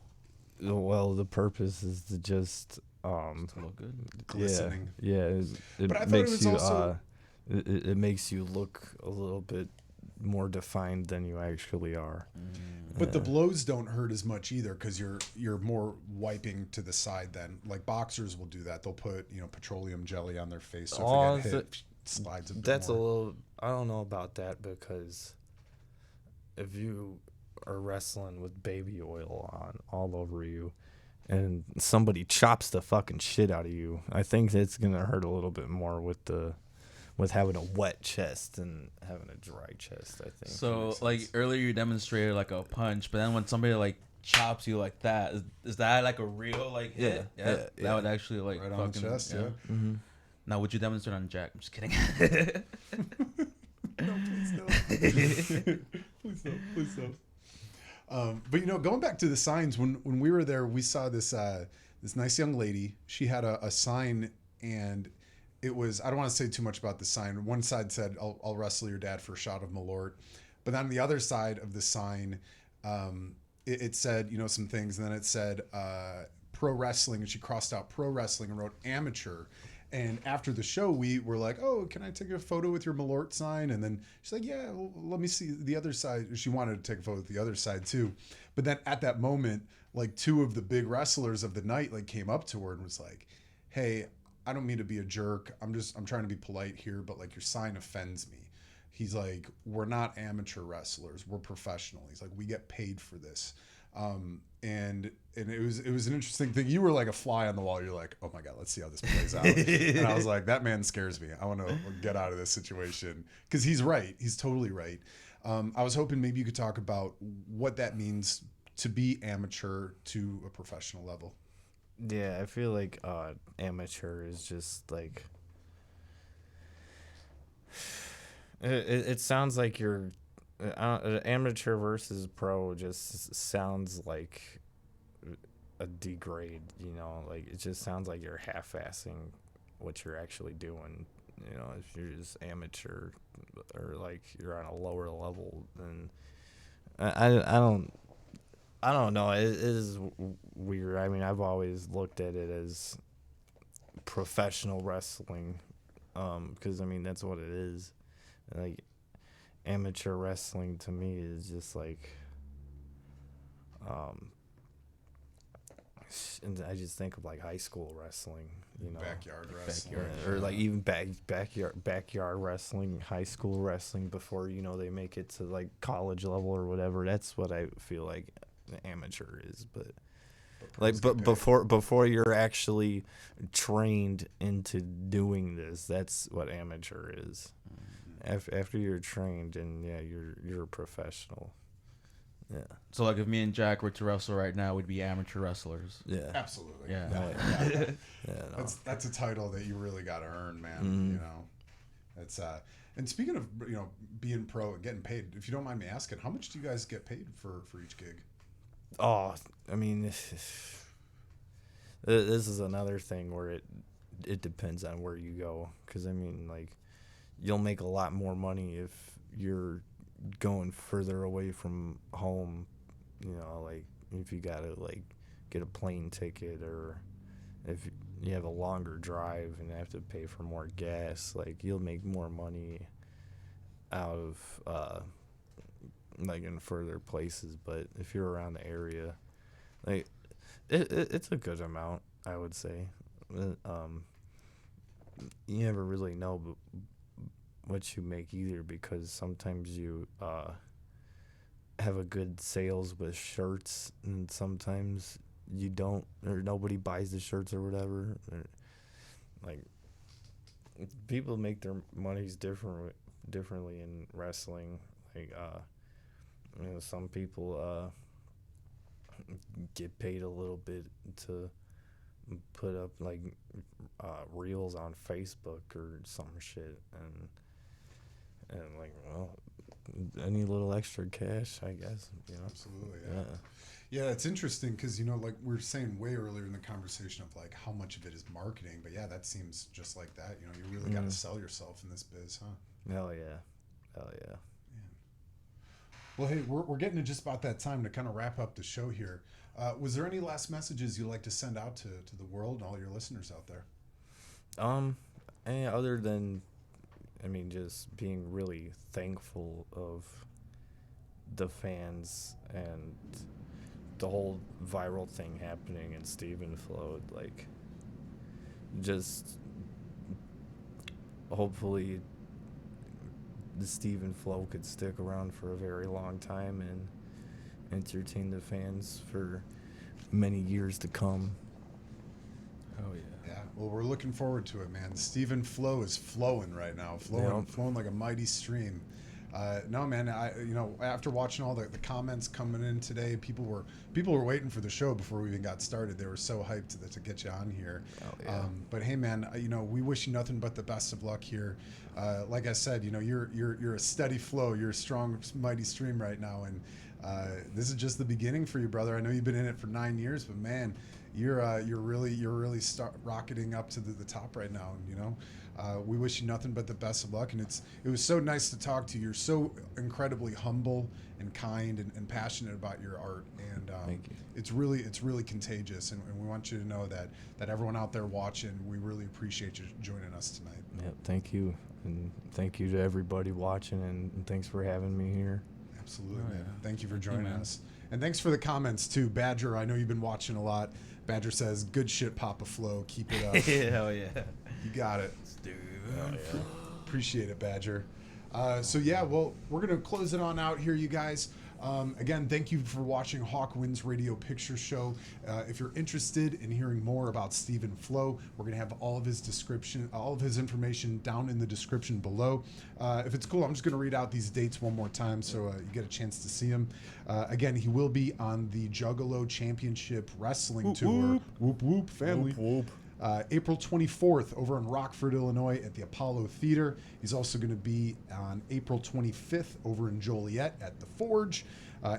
Well, the purpose is to just to look good. Glistening. Yeah. But I thought makes it was you also... it makes you look a little bit more defined than you actually are. But the blows don't hurt as much either, because you're more wiping to the side. Then, like, boxers will do that. They'll put petroleum jelly on their face, so if they get hit, slides a bit that's more. a little. I don't know about that, because if you are wrestling with baby oil on all over you, and somebody chops the fucking shit out of you, I think it's gonna hurt a little bit more with having a wet chest and having a dry chest, I think. So, like, earlier you demonstrated, like, a punch, but then when somebody, like, chops you like that. Is that like a real like hit? Yeah. That would actually like Right on the chest, yeah. Mm-hmm. Now, would you demonstrate on Jack? I'm just kidding. No, please don't. Please don't. Please don't. But going back to the signs, when we were there, we saw this this nice young lady. She had a sign, and it was, I don't want to say too much about the sign. One side said, "I'll wrestle your dad for a shot of Malort," but on the other side of the sign, it said some things, and then it said pro wrestling, and she crossed out pro wrestling and wrote amateur. And after the show, we were like, "Oh, can I take a photo with your Malort sign?" And then she's like, "Yeah, well, let me see the other side." She wanted to take a photo with the other side too. But then at that moment, like two of the big wrestlers of the night like came up to her and was like, "Hey, I don't mean to be a jerk. I'm trying to be polite here, but like your sign offends me." He's like, "We're not amateur wrestlers. We're professional." He's like, "We get paid for this." And it was an interesting thing. You were like a fly on the wall. You're like, "Oh my God, let's see how this plays out." And I was like, that man scares me. I want to get out of this situation, because he's right. He's totally right. I was hoping maybe you could talk about what that means to be amateur to a professional level. Yeah, I feel like amateur is just like it sounds like you're amateur versus pro just sounds like a degrade, like it just sounds like you're half-assing what you're actually doing. If you're just amateur or like you're on a lower level, then I don't know. It is weird. I mean, I've always looked at it as professional wrestling, because I mean that's what it is. Like amateur wrestling to me is just like, and I just think of like high school wrestling, Backyard wrestling, or like even backyard wrestling, high school wrestling before they make it to like college level or whatever. That's what I feel like amateur is, but before you're actually trained into doing this, that's what amateur is. After you're trained, and you're a professional. Yeah. So like if me and Jack were to wrestle right now, we'd be amateur wrestlers. Yeah. Absolutely. Yeah. Yeah. No. That's a title that you really got to earn, man. Mm-hmm. It's and speaking of being pro and getting paid, if you don't mind me asking, how much do you guys get paid for each gig? Oh, I mean, this is another thing where it depends on where you go, because I mean, like, you'll make a lot more money if you're going further away from home, like if you gotta like get a plane ticket, or if you have a longer drive and have to pay for more gas, like you'll make more money out of like in further places. But if you're around the area, like it's a good amount, I would say. You never really know what you make either, because sometimes you have a good sales with shirts, and sometimes you don't, or nobody buys the shirts or whatever. Like, people make their monies differently in wrestling. Like, some people get paid a little bit to put up like reels on Facebook or some shit, and like, well, any little extra cash, I guess. Absolutely, yeah. Yeah, it's interesting because, like we were saying way earlier in the conversation of like how much of it is marketing, but yeah, that seems just like that. You really got to sell yourself in this biz, huh? Hell yeah. Well, hey, we're getting to just about that time to kind of wrap up the show here. Was there any last messages you'd like to send out to the world and all your listeners out there? Any other than, I mean, just being really thankful of the fans and the whole viral thing happening in Stephen Flowe. Like, just hopefully the Stephen Flowe could stick around for a very long time and entertain the fans for many years to come. Oh yeah. Yeah, well, we're looking forward to it, man. Stephen Flowe is flowing right now, flowing like a mighty stream. No, man, after watching all the comments coming in today, people were waiting for the show before we even got started. They were so hyped to get you on here. Oh, yeah. But hey, man, we wish you nothing but the best of luck here. Like I said, you're a steady flow. You're a strong, mighty stream right now, and this is just the beginning for you, brother. I know you've been in it for 9 years, but man, you're really rocketing up to the top right now. We wish you nothing but the best of luck, and it was so nice to talk to you. You're so incredibly humble and kind and passionate about your art, and Thank you. it's really contagious, and we want you to know that everyone out there watching, we really appreciate you joining us tonight. Yep, thank you. And thank you to everybody watching, and thanks for having me here. Absolutely, Oh, man. yeah. Thank you for Thank you, joining man. us. And thanks for the comments, too. Badger, I know you've been watching a lot. Badger says, good shit, Papa Flowe. Keep it up. Hell yeah. You got it. Dude. Appreciate it, Badger. Well, we're going to close it on out here, you guys. Again, thank you for watching Hawk Wins Radio Picture Show. If you're interested in hearing more about Stephen Flowe, we're going to have all of his information down in the description below. If it's cool, I'm just going to read out these dates one more time so you get a chance to see him. Again, he will be on the Juggalo Championship Wrestling Tour. Whoop, whoop, family. Whoop. April 24th over in Rockford, Illinois at the Apollo Theater. He's also going to be on April 25th over in Joliet at the Forge.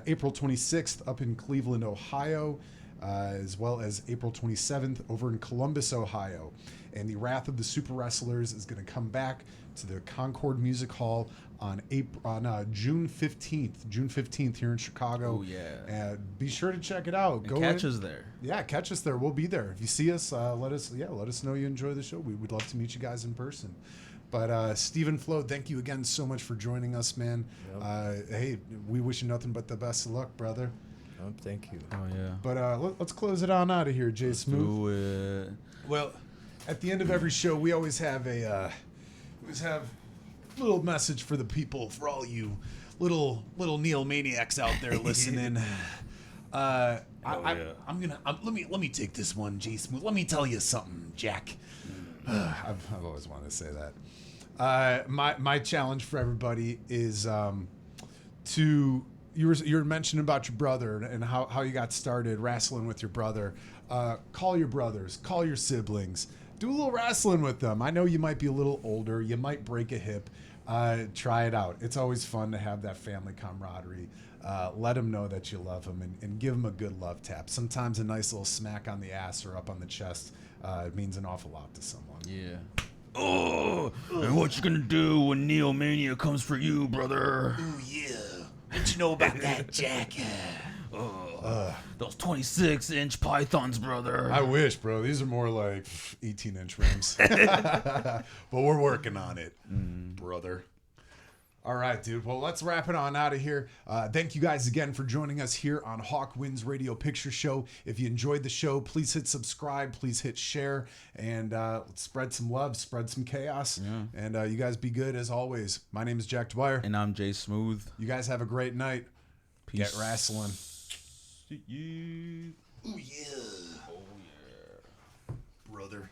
April 26th up in Cleveland, Ohio, as well as April 27th over in Columbus, Ohio. And the Wrath of the Super Wrestlers is going to come back to the Concord Music Hall on June 15th here in Chicago. Oh, yeah. And be sure to check it out. And catch us there. Yeah, catch us there. We'll be there. If you see us, let us know you enjoy the show. We would love to meet you guys in person. But Stephen Flowe, thank you again so much for joining us, man. Yep. Hey, we wish you nothing but the best of luck, brother. Yep, thank you. Oh yeah. But let's close it on out of here, Jay Smooth. Do it. Well, at the end of every show, we always have a little message for the people, for all you little Neo maniacs out there listening. Let me take this one, Jay Smooth. Let me tell you something, Jack. I've always wanted to say that. My challenge for everybody is to you were mentioning about your brother and how you got started wrestling with your brother. Call your brothers, call your siblings, do a little wrestling with them. I know you might be a little older, you might break a hip. Try it out. It's always fun to have that family camaraderie. Let them know that you love them and give them a good love tap. Sometimes a nice little smack on the ass or up on the chest means an awful lot to someone. Yeah. Oh, and what you gonna do when Neo Mania comes for you, brother? Oh, yeah. What you know about that, Jack? Those 26-inch pythons, brother. I wish, bro. These are more like 18-inch rims. But we're working on it, brother. All right, dude. Well, let's wrap it on out of here. Thank you guys again for joining us here on Hawk Wins Radio Picture Show. If you enjoyed the show, please hit subscribe, please hit share, and let's spread some love, spread some chaos. Yeah. And you guys be good as always. My name is Jack Dwyer. And I'm Jay Smooth. You guys have a great night. Peace. Get wrestling. See you. Oh, yeah. Brother.